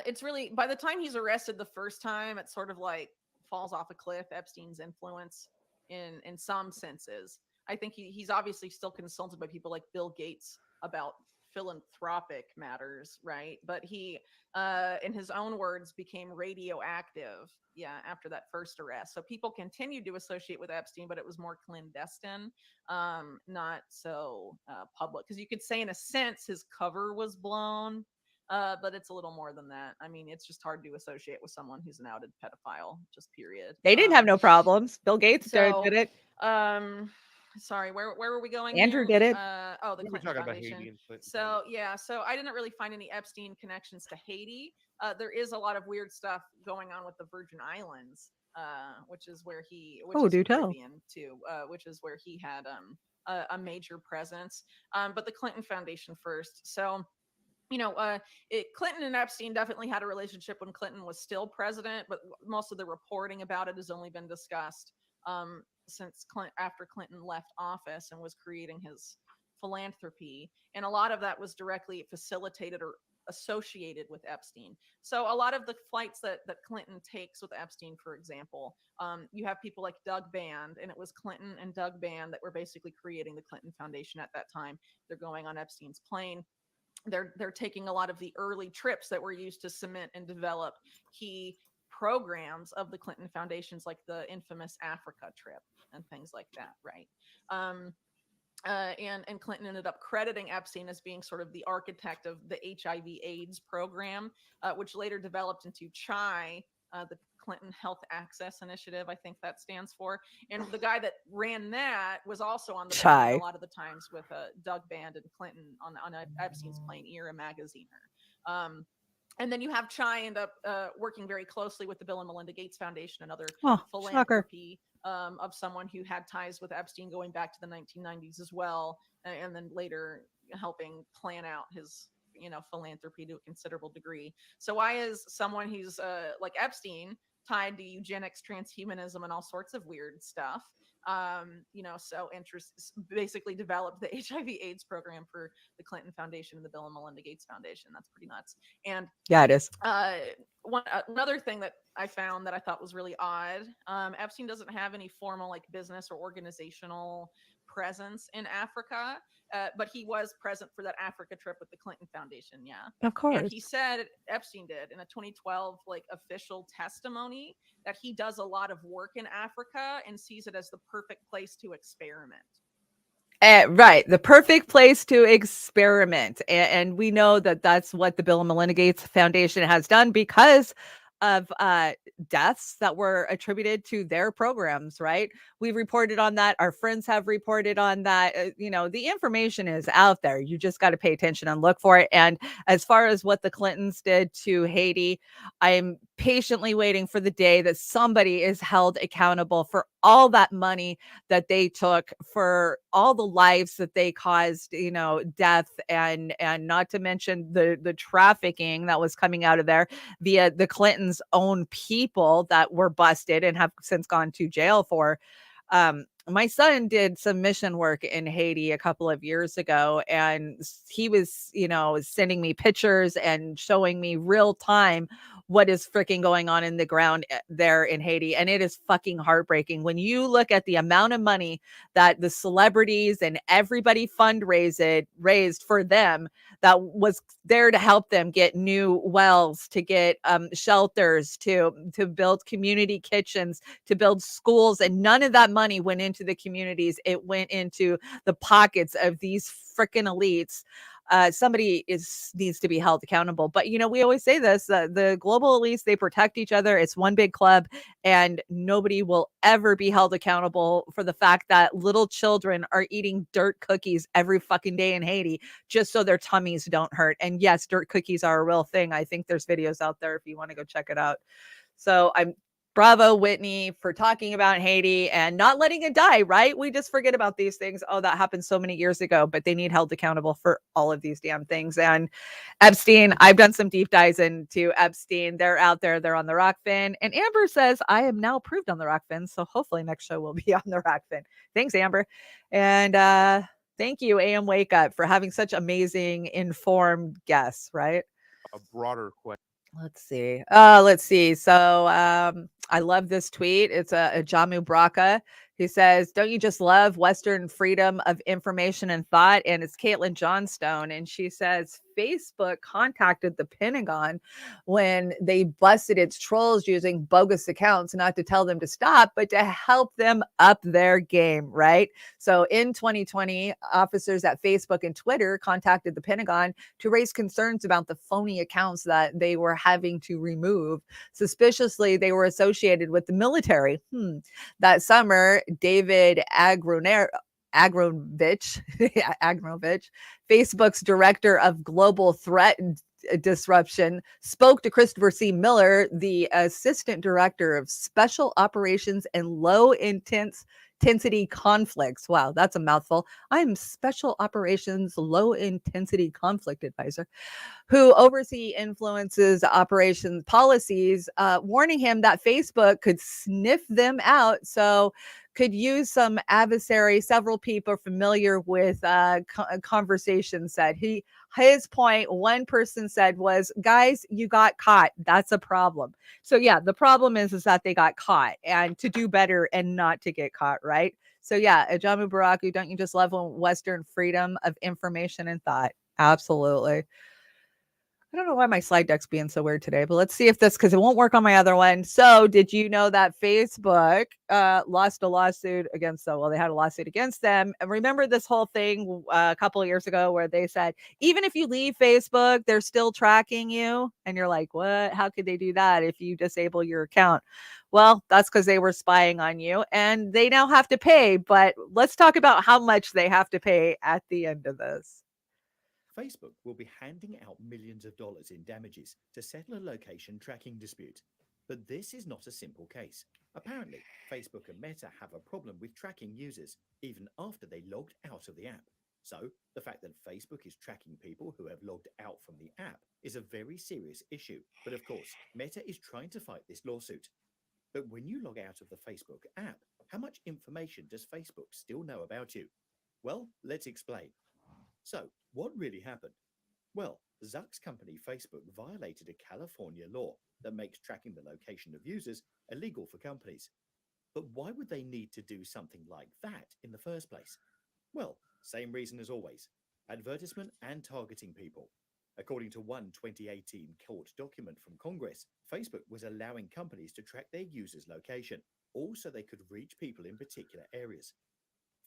It's really by the time he's arrested the first time, it sort of like falls off a cliff. Epstein's influence in some senses. I think he's obviously still consulted by people like Bill Gates about philanthropic matters, right? But he, in his own words, became radioactive, after that first arrest. So people continued to associate with Epstein, but it was more clandestine, not so public. Because you could say, in a sense, his cover was blown, but it's a little more than that. I mean, it's just hard to associate with someone who's an outed pedophile, just period. They didn't have no problems. Bill Gates did it. Sorry, where were we going? Andrew here? did it. The We were Clinton talking about Foundation. Haiti and Clinton. So so I didn't really find any Epstein connections to Haiti. There is a lot of weird stuff going on with the Virgin Islands, which is where do tell. Caribbean too, which is where he had a major presence. But the Clinton Foundation first. So Clinton and Epstein definitely had a relationship when Clinton was still president, but most of the reporting about it has only been discussed since after Clinton left office and was creating his philanthropy. And a lot of that was directly facilitated or associated with Epstein. So a lot of the flights that Clinton takes with Epstein, for example, you have people like Doug Band, and it was Clinton and Doug Band that were basically creating the Clinton Foundation at that time. They're going on Epstein's plane. They're taking a lot of the early trips that were used to cement and develop key programs of the Clinton Foundations, like the infamous Africa trip and things like that, right? And Clinton ended up crediting Epstein as being sort of the architect of the HIV/AIDS program, which later developed into CHI, the Clinton Health Access Initiative, I think that stands for. And the guy that ran that was also on the plane a lot of the times with Doug Band and Clinton on Epstein's plane, Era Magaziner. And then you have CHI end up working very closely with the Bill and Melinda Gates Foundation, another philanthropy of someone who had ties with Epstein going back to the 1990s as well, and then later helping plan out his philanthropy to a considerable degree. So why is someone who's like Epstein tied to eugenics, transhumanism, and all sorts of weird stuff? So basically developed the HIV/AIDS program for the Clinton Foundation and the Bill and Melinda Gates Foundation. That's pretty nuts. And yeah, it is. Another thing that I found that I thought was really odd, Epstein doesn't have any formal like business or organizational presence in Africa, but he was present for that Africa trip with the Clinton Foundation. Yeah, of course. And he said, Epstein did in a 2012 like official testimony, that he does a lot of work in Africa and sees it as the perfect place to experiment. Right. The perfect place to experiment. And we know that that's what the Bill and Melinda Gates Foundation has done because of deaths that were attributed to their programs, right? We've reported on that. Our friends have reported on that. The information is out there. You just got to pay attention and look for it. And as far as what the Clintons did to Haiti, I'm patiently waiting for the day that somebody is held accountable for all that money that they took, for all the lives that they caused, death, and not to mention the trafficking that was coming out of there via the Clintons' own people that were busted and have since gone to jail for my son did some mission work in Haiti a couple of years ago, and he was, sending me pictures and showing me real time what is freaking going on in the ground there in Haiti. And it is fucking heartbreaking when you look at the amount of money that the celebrities and everybody raised for them, that was there to help them get new wells, to get shelters, to build community kitchens, to build schools, and none of that money went into the communities. It went into the pockets of these freaking elites. Somebody needs to be held accountable. But we always say this: the global elites, they protect each other. It's one big club, and nobody will ever be held accountable for the fact that little children are eating dirt cookies every fucking day in Haiti just so their tummies don't hurt. And yes, dirt cookies are a real thing. I think there's videos out there if you want to go check it out. So bravo, Whitney, for talking about Haiti and not letting it die, right? We just forget about these things. Oh, that happened so many years ago, but they need held accountable for all of these damn things. And Epstein, I've done some deep dives into Epstein. They're out there. They're on the Rokfin. And Amber says, I am now approved on the Rokfin. So hopefully next show will be on the Rokfin. Thanks, Amber. And thank you, AM Wake Up, for having such amazing, informed guests, right? A broader question. Let's see. So I love this tweet. It's a Jamu Braca. He says, don't you just love Western freedom of information and thought? And it's Caitlin Johnstone. And she says, Facebook contacted the Pentagon when they busted its trolls using bogus accounts, not to tell them to stop, but to help them up their game, right? So in 2020, officers at Facebook and Twitter contacted the Pentagon to raise concerns about the phony accounts that they were having to remove. Suspiciously, they were associated with the military. That summer, David Agronovich, Facebook's director of global threat disruption, spoke to Christopher C. Miller, the assistant director of special operations and low intensity conflicts. Wow, that's a mouthful. I'm special operations low intensity conflict advisor, who oversee influences operations policies, warning him that Facebook could sniff them out. So could use some adversary. Several people familiar with conversations said his point, one person said, was, guys, you got caught. That's a problem. So yeah, the problem is that they got caught, and to do better and not to get caught, right? So yeah, Ajamu Baraku, don't you just love Western freedom of information and thought? Absolutely. I don't know why my slide deck's being so weird today, but let's see if this, because it won't work on my other one. So did you know that Facebook lost a lawsuit against them? Well, they had a lawsuit against them. And remember this whole thing a couple of years ago where they said, even if you leave Facebook, they're still tracking you. And you're like, what? How could they do that if you disable your account? Well, that's because they were spying on you and they now have to pay. But let's talk about how much they have to pay at the end of this. Facebook will be handing out millions of dollars in damages to settle a location tracking dispute. But this is not a simple case. Apparently, Facebook and Meta have a problem with tracking users, even after they logged out of the app. So, the fact that Facebook is tracking people who have logged out from the app is a very serious issue. But of course, Meta is trying to fight this lawsuit. But when you log out of the Facebook app, how much information does Facebook still know about you? Well, let's explain. So, what really happened? Well, Zuck's company Facebook violated a California law that makes tracking the location of users illegal for companies. But why would they need to do something like that in the first place? Well, same reason as always: advertisement and targeting people. According to one 2018 court document from Congress, Facebook was allowing companies to track their users' location, also they could reach people in particular areas.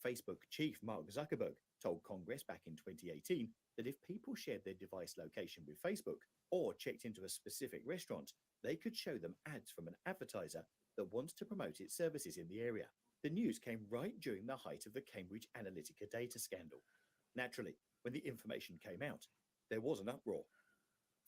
Facebook chief Mark Zuckerberg told Congress back in 2018 that if people shared their device location with Facebook or checked into a specific restaurant, they could show them ads from an advertiser that wants to promote its services in the area. The news came right during the height of the Cambridge Analytica data scandal. Naturally, when the information came out, there was an uproar.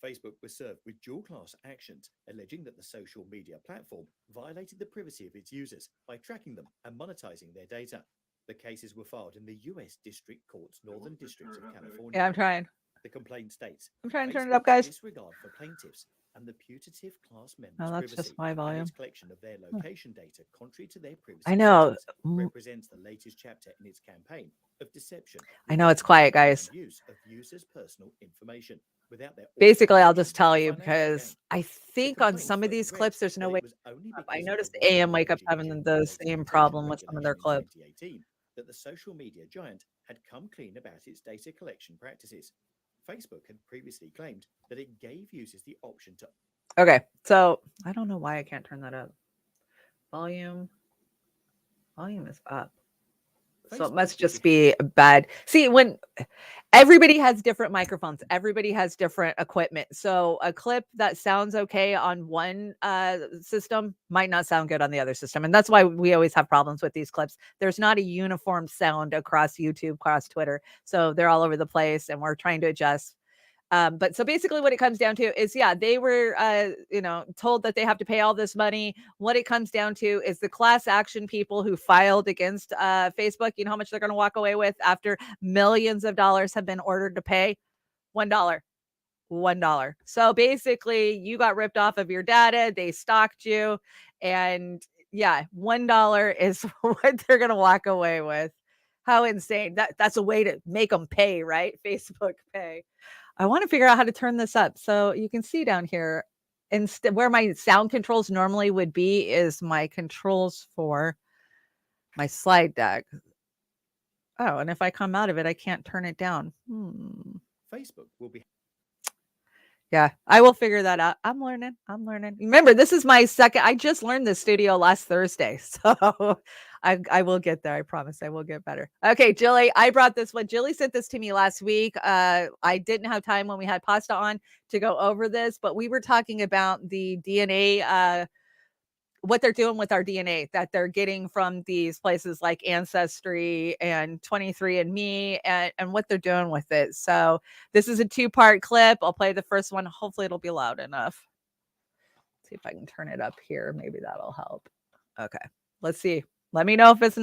Facebook was served with dual-class actions, alleging that the social media platform violated the privacy of its users by tracking them and monetizing their data. The cases were filed in the U.S. District Court's Northern District of California. Yeah, I'm trying. The complaint states, I'm trying to turn it up, guys. Disregard for plaintiffs and the putative class members' Oh, that's privacy just my and volume. its collection of their location data contrary to their privacy I know. settings represents the latest chapter in its campaign of deception. I know it's quiet, representation, guys. and use of users' personal information without their Basically, I'll authorization just tell or you financial because gain. I The think on complaint some of further these read clips, there's no that way. it was only I because of noticed the AM wake up wide-ranging having the gender-related same data problem with some of their regulation in clips. 2018 that the social media giant had come clean about its data collection practices. Facebook had previously claimed that it gave users the option to Okay, so I don't know why I can't turn that up. Volume is up. So it must just be bad. See, when everybody has different microphones, everybody has different equipment. So a clip that sounds okay on one system might not sound good on the other system. And that's why we always have problems with these clips. There's not a uniform sound across YouTube, across Twitter. So they're all over the place and we're trying to adjust. But so basically what it comes down to is, yeah, they were, told that they have to pay all this money. What it comes down to is the class action people who filed against Facebook. You know how much they're going to walk away with after millions of dollars have been ordered to pay? $1. $1. So basically you got ripped off of your data. They stalked you. And yeah, $1 is what they're going to walk away with. How insane. That's a way to make them pay, right? Facebook pay. I want to figure out how to turn this up. So you can see down here, instead where my sound controls normally would be is my controls for my slide deck. Oh, and if I come out of it, I can't turn it down. Facebook will be Yeah, I will figure that out. I'm learning. Remember, this is my second. I just learned this studio last Thursday. So I will get there. I promise I will get better. Okay, Jilly, I brought this one. Jilly sent this to me last week. I didn't have time when we had Pasta on to go over this, but we were talking about the DNA, what they're doing with our DNA that they're getting from these places like Ancestry and 23andMe and what they're doing with it. So this is a 2-part clip. I'll play the first one. Hopefully it'll be loud enough. See if I can turn it up here. Maybe that'll help. Okay, let's see. Let me know if it's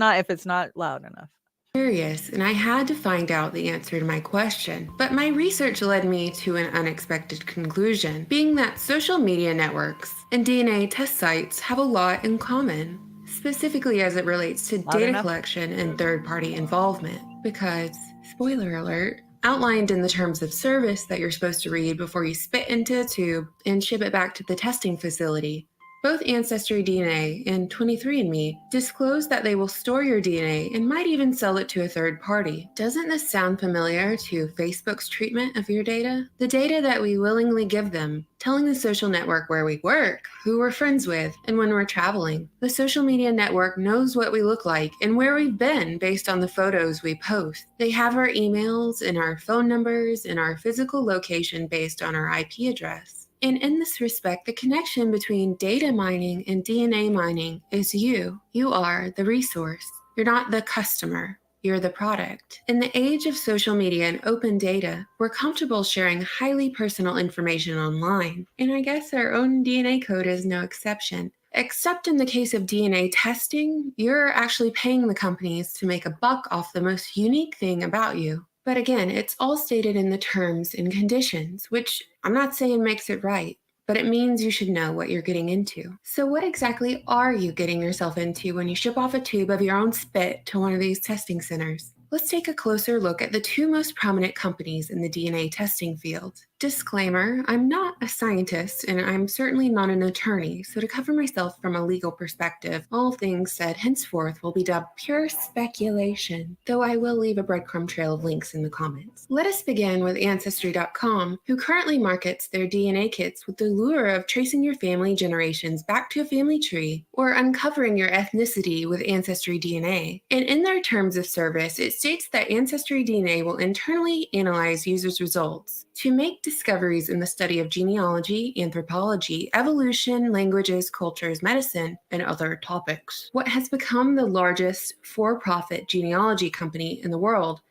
not loud enough. Curious, and I had to find out the answer to my question. But my research led me to an unexpected conclusion, being that social media networks and DNA test sites have a lot in common, specifically as it relates to data collection and third-party involvement. Because, spoiler alert, outlined in the terms of service that you're supposed to read before you spit into a tube and ship it back to the testing facility, both Ancestry DNA and 23andMe disclose that they will store your DNA and might even sell it to a third party. Doesn't this sound familiar to Facebook's treatment of your data? The data that we willingly give them, telling the social network where we work, who we're friends with, and when we're traveling. The social media network knows what we look like and where we've been based on the photos we post. They have our emails and our phone numbers and our physical location based on our IP address. And in this respect, the connection between data mining and DNA mining is you. You are the resource. You're not the customer. You're the product. In the age of social media and open data, we're comfortable sharing highly personal information online. And I guess our own DNA code is no exception. Except in the case of DNA testing, you're actually paying the companies to make a buck off the most unique thing about you. But again, it's all stated in the terms and conditions, which I'm not saying makes it right, but it means you should know what you're getting into. So what exactly are you getting yourself into when you ship off a tube of your own spit to one of these testing centers? Let's take a closer look at the 2 most prominent companies in the DNA testing field. Disclaimer, I'm not a scientist and I'm certainly not an attorney, so to cover myself from a legal perspective, all things said henceforth will be dubbed pure speculation, though I will leave a breadcrumb trail of links in the comments. Let us begin with Ancestry.com, who currently markets their DNA kits with the lure of tracing your family generations back to a family tree or uncovering your ethnicity with Ancestry DNA. And in their terms of service, it states that Ancestry DNA will internally analyze users' results to make discoveries in the study of genealogy, anthropology, evolution, languages, cultures, medicine, and other topics. What has become the largest for-profit genealogy company in the world.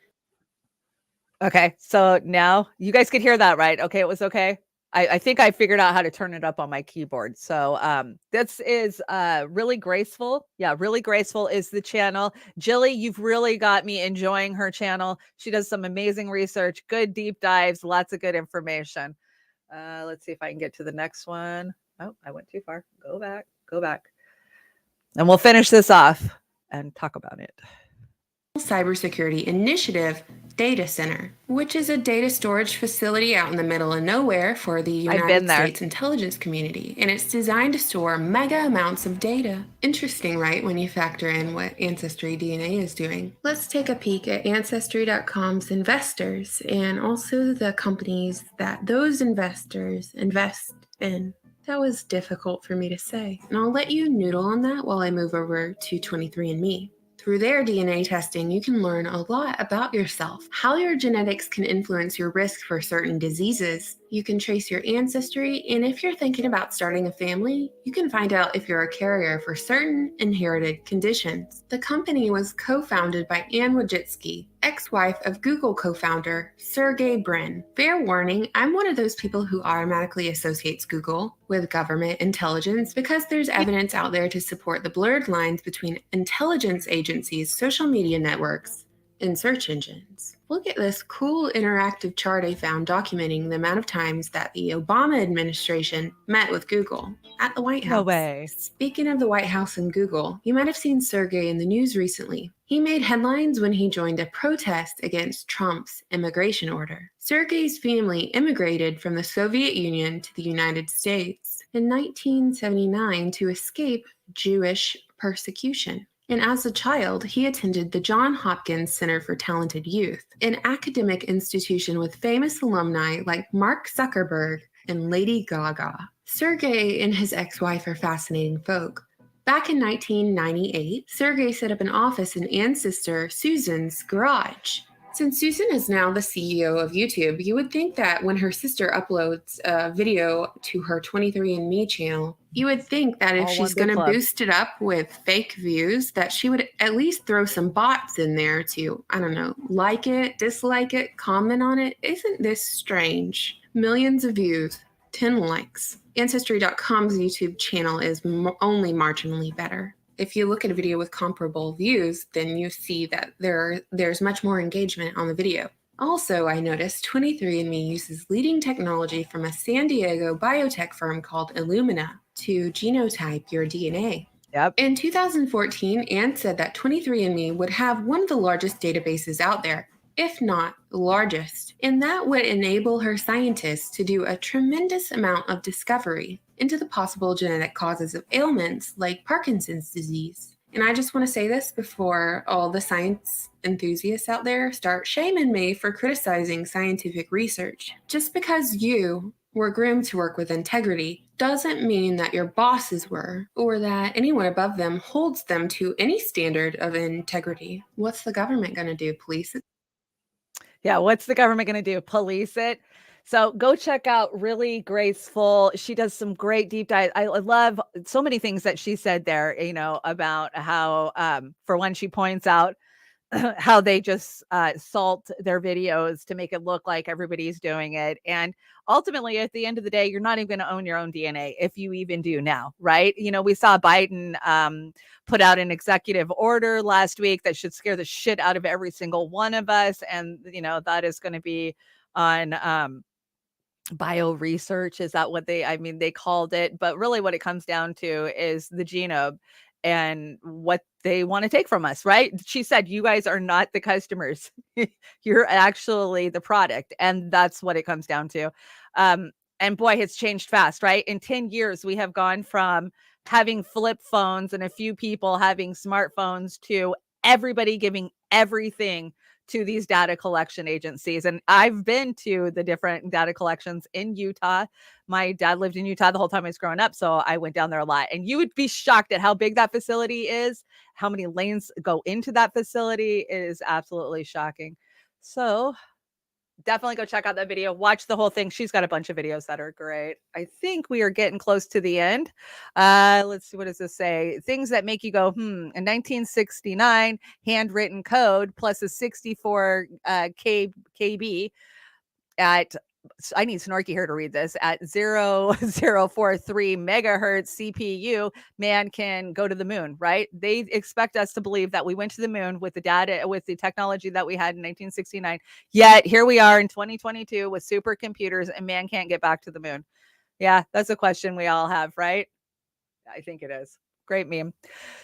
Okay, so now you guys could hear that, right? Okay, it was okay. I think I figured out how to turn it up on my keyboard. So this is Really Graceful. Yeah, Really Graceful is the channel. Jilly, you've really got me enjoying her channel. She does some amazing research, good deep dives, lots of good information. Let's see if I can get to the next one. Oh, I went too far. Go back. And we'll finish this off and talk about it. Cybersecurity Initiative Data Center, which is a data storage facility out in the middle of nowhere for the I've been United there. States intelligence community, and it's designed to store mega amounts of data. Interesting, right, when you factor in what Ancestry DNA is doing. Let's take a peek at Ancestry.com's investors and also the companies that those investors invest in. That was difficult for me to say, and I'll let you noodle on that while I move over to 23andMe. Through their DNA testing, you can learn a lot about yourself, how your genetics can influence your risk for certain diseases. You can trace your ancestry, and if you're thinking about starting a family, you can find out if you're a carrier for certain inherited conditions. The company was co-founded by Anne Wojcicki, ex-wife of Google co-founder Sergey Brin. Fair warning, I'm one of those people who automatically associates Google with government intelligence because there's evidence out there to support the blurred lines between intelligence agencies, social media networks, and search engines. Look at this cool interactive chart I found documenting the amount of times that the Obama administration met with Google at the White House. No way. Speaking of the White House and Google, you might have seen Sergey in the news recently. He made headlines when he joined a protest against Trump's immigration order. Sergey's family immigrated from the Soviet Union to the United States in 1979 to escape Jewish persecution. And as a child, he attended the Johns Hopkins Center for Talented Youth, an academic institution with famous alumni like Mark Zuckerberg and Lady Gaga. Sergey and his ex-wife are fascinating folk. Back in 1998, Sergey set up an office in Anne's sister Susan's garage. Since Susan is now the CEO of YouTube, you would think that when her sister uploads a video to her 23andMe channel, you would think that if All she's one big going to club. boost it up with fake views, that she would at least throw some bots in there to, I don't know, like it, dislike it, comment on it. Isn't this strange? Millions of views, 10 likes. Ancestry.com's YouTube channel is only marginally better. If you look at a video with comparable views, then you see that there's much more engagement on the video. Also, I noticed 23andMe uses leading technology from a San Diego biotech firm called Illumina to genotype your DNA. Yep. In 2014, Anne said that 23andMe would have one of the largest databases out there, if not the largest, and that would enable her scientists to do a tremendous amount of discovery into the possible genetic causes of ailments like Parkinson's disease. And I just want to say this before all the science enthusiasts out there start shaming me for criticizing scientific research. Just because you were groomed to work with integrity doesn't mean that your bosses were, or that anyone above them holds them to any standard of integrity. What's the government going to do? Police it? Yeah, what's the government going to do? Police it? So go check out Really Graceful. She does some great deep dive. I love so many things that she said there, about how, for one, she points out how they just salt their videos to make it look like everybody's doing it. And ultimately, at the end of the day, you're not even going to own your own DNA if you even do now, right? We saw Biden put out an executive order last week that should scare the shit out of every single one of us. And, that is going to be on bio research. Is that what they called it? But really what it comes down to is the genome and what they want to take from us, right? She said, you guys are not the customers. You're actually the product. And that's what it comes down to. And boy, it's changed fast, right? In 10 years, we have gone from having flip phones and a few people having smartphones to everybody giving everything to these data collection agencies. And I've been to the different data collections in Utah. My dad lived in Utah the whole time I was growing up, so I went down there a lot. And you would be shocked at how big that facility is, how many lanes go into that facility. It is absolutely shocking. So definitely go check out that video. Watch the whole thing. She's got a bunch of videos that are great. I think we are getting close to the end. Let's see. What does this say? Things that make you go, In 1969, handwritten code plus a 64 KB at I need Snorky here to read this, at 0043 megahertz CPU, man can go to the moon, right? They expect us to believe that we went to the moon with the data, with the technology that we had in 1969. Yet here we are in 2022 with supercomputers and man can't get back to the moon. Yeah, that's a question we all have, right? I think it is. Great meme.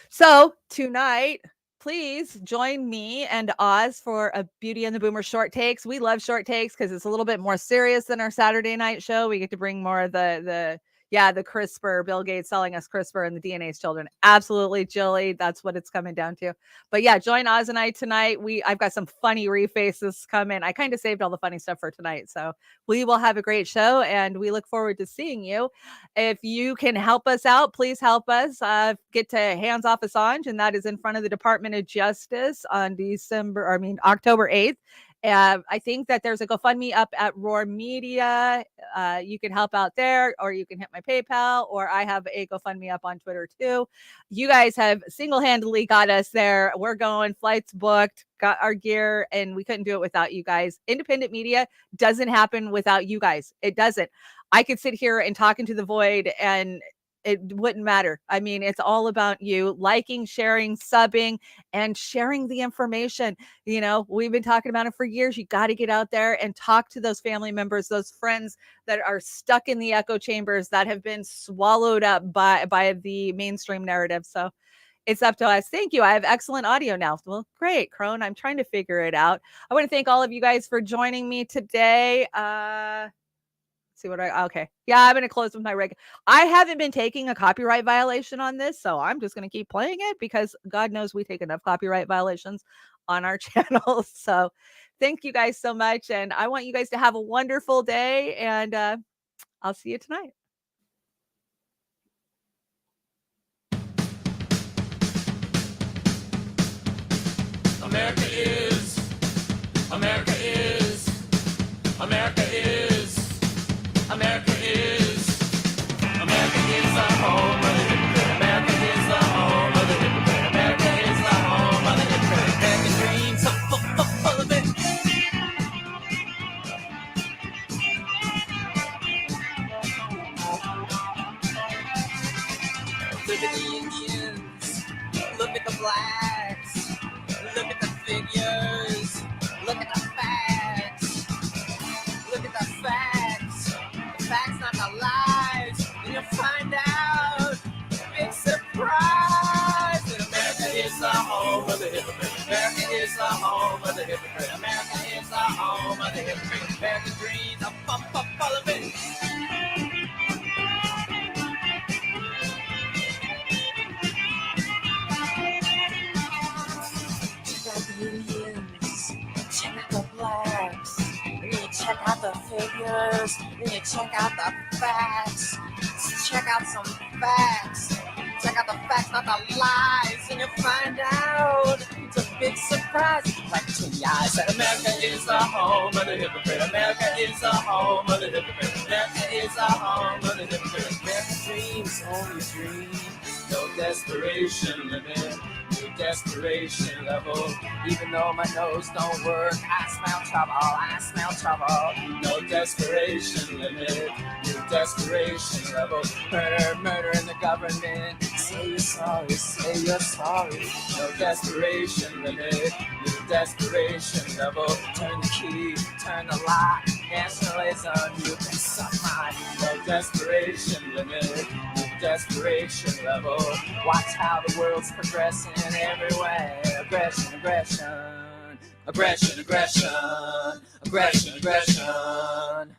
So tonight, please join me and Oz for a Beauty and the Boomer short takes. We love short takes because it's a little bit more serious than our Saturday night show. We get to bring more of the CRISPR, Bill Gates selling us CRISPR and the DNA's children. Absolutely, Jilly. That's what it's coming down to. But yeah, join Oz and I tonight. I've got some funny refaces coming. I kind of saved all the funny stuff for tonight. So we will have a great show and we look forward to seeing you. If you can help us out, please help us get to Hands Off Assange. And that is in front of the Department of Justice on October 8th. I think that there's a GoFundMe up at Roar Media. You can help out there, or you can hit my PayPal, or I have a GoFundMe up on Twitter too. You guys have single-handedly got us there. We're going, flights booked, got our gear, and we couldn't do it without you guys. Independent media doesn't happen without you guys. It doesn't. I could sit here and talk into the void and it wouldn't matter. I mean, it's all about you liking, sharing, subbing, and sharing the information. You know, we've been talking about it for years. You got to get out there and talk to those family members, those friends that are stuck in the echo chambers that have been swallowed up by the mainstream narrative. So it's up to us. Thank you. I have excellent audio now. Well, great, Crone. I'm trying to figure it out. I want to thank all of you guys for joining me today. Okay. Yeah, I'm going to close with my I haven't been taking a copyright violation on this, so I'm just going to keep playing it because God knows we take enough copyright violations on our channel. So thank you guys so much. And I want you guys to have a wonderful day, and I'll see you tonight. America is, America is, America is, America is, America is the home of the hypocrite. America is the home of the hypocrite. America is the home of the hypocrite. American dreams are full of it. Look at the Indians, look at the blacks, look at the figures, look at the facts, look at the facts. Facts, not the lies, and you'll find out. Big surprise that America is the home of the hypocrite. America is the home of the hypocrite. America is the home of the hypocrite. American dreams are full of it. Check out the Indians, check out the blacks. Check out the figures, then you check out the facts. Check out some facts. Check out the facts, not the lies, and you'll find out. It's a big surprise. Like between the eyes that America is the home of the hypocrite. America is the home of the hypocrite. America is the home of the hypocrite. American dreams, only dream. No desperation limit. No desperation level. Even though my nose don't work, I smell trouble. I smell trouble. No desperation limit. No desperation level. Murder, murder in the government. Say you're sorry. Say you're sorry. No desperation limit. No desperation level. Turn the key. Turn the lock. Nationalism. You can suck mine. No desperation limit. No desperation level. Watch how the world's progressing everywhere. Aggression, aggression, aggression, aggression, aggression, aggression.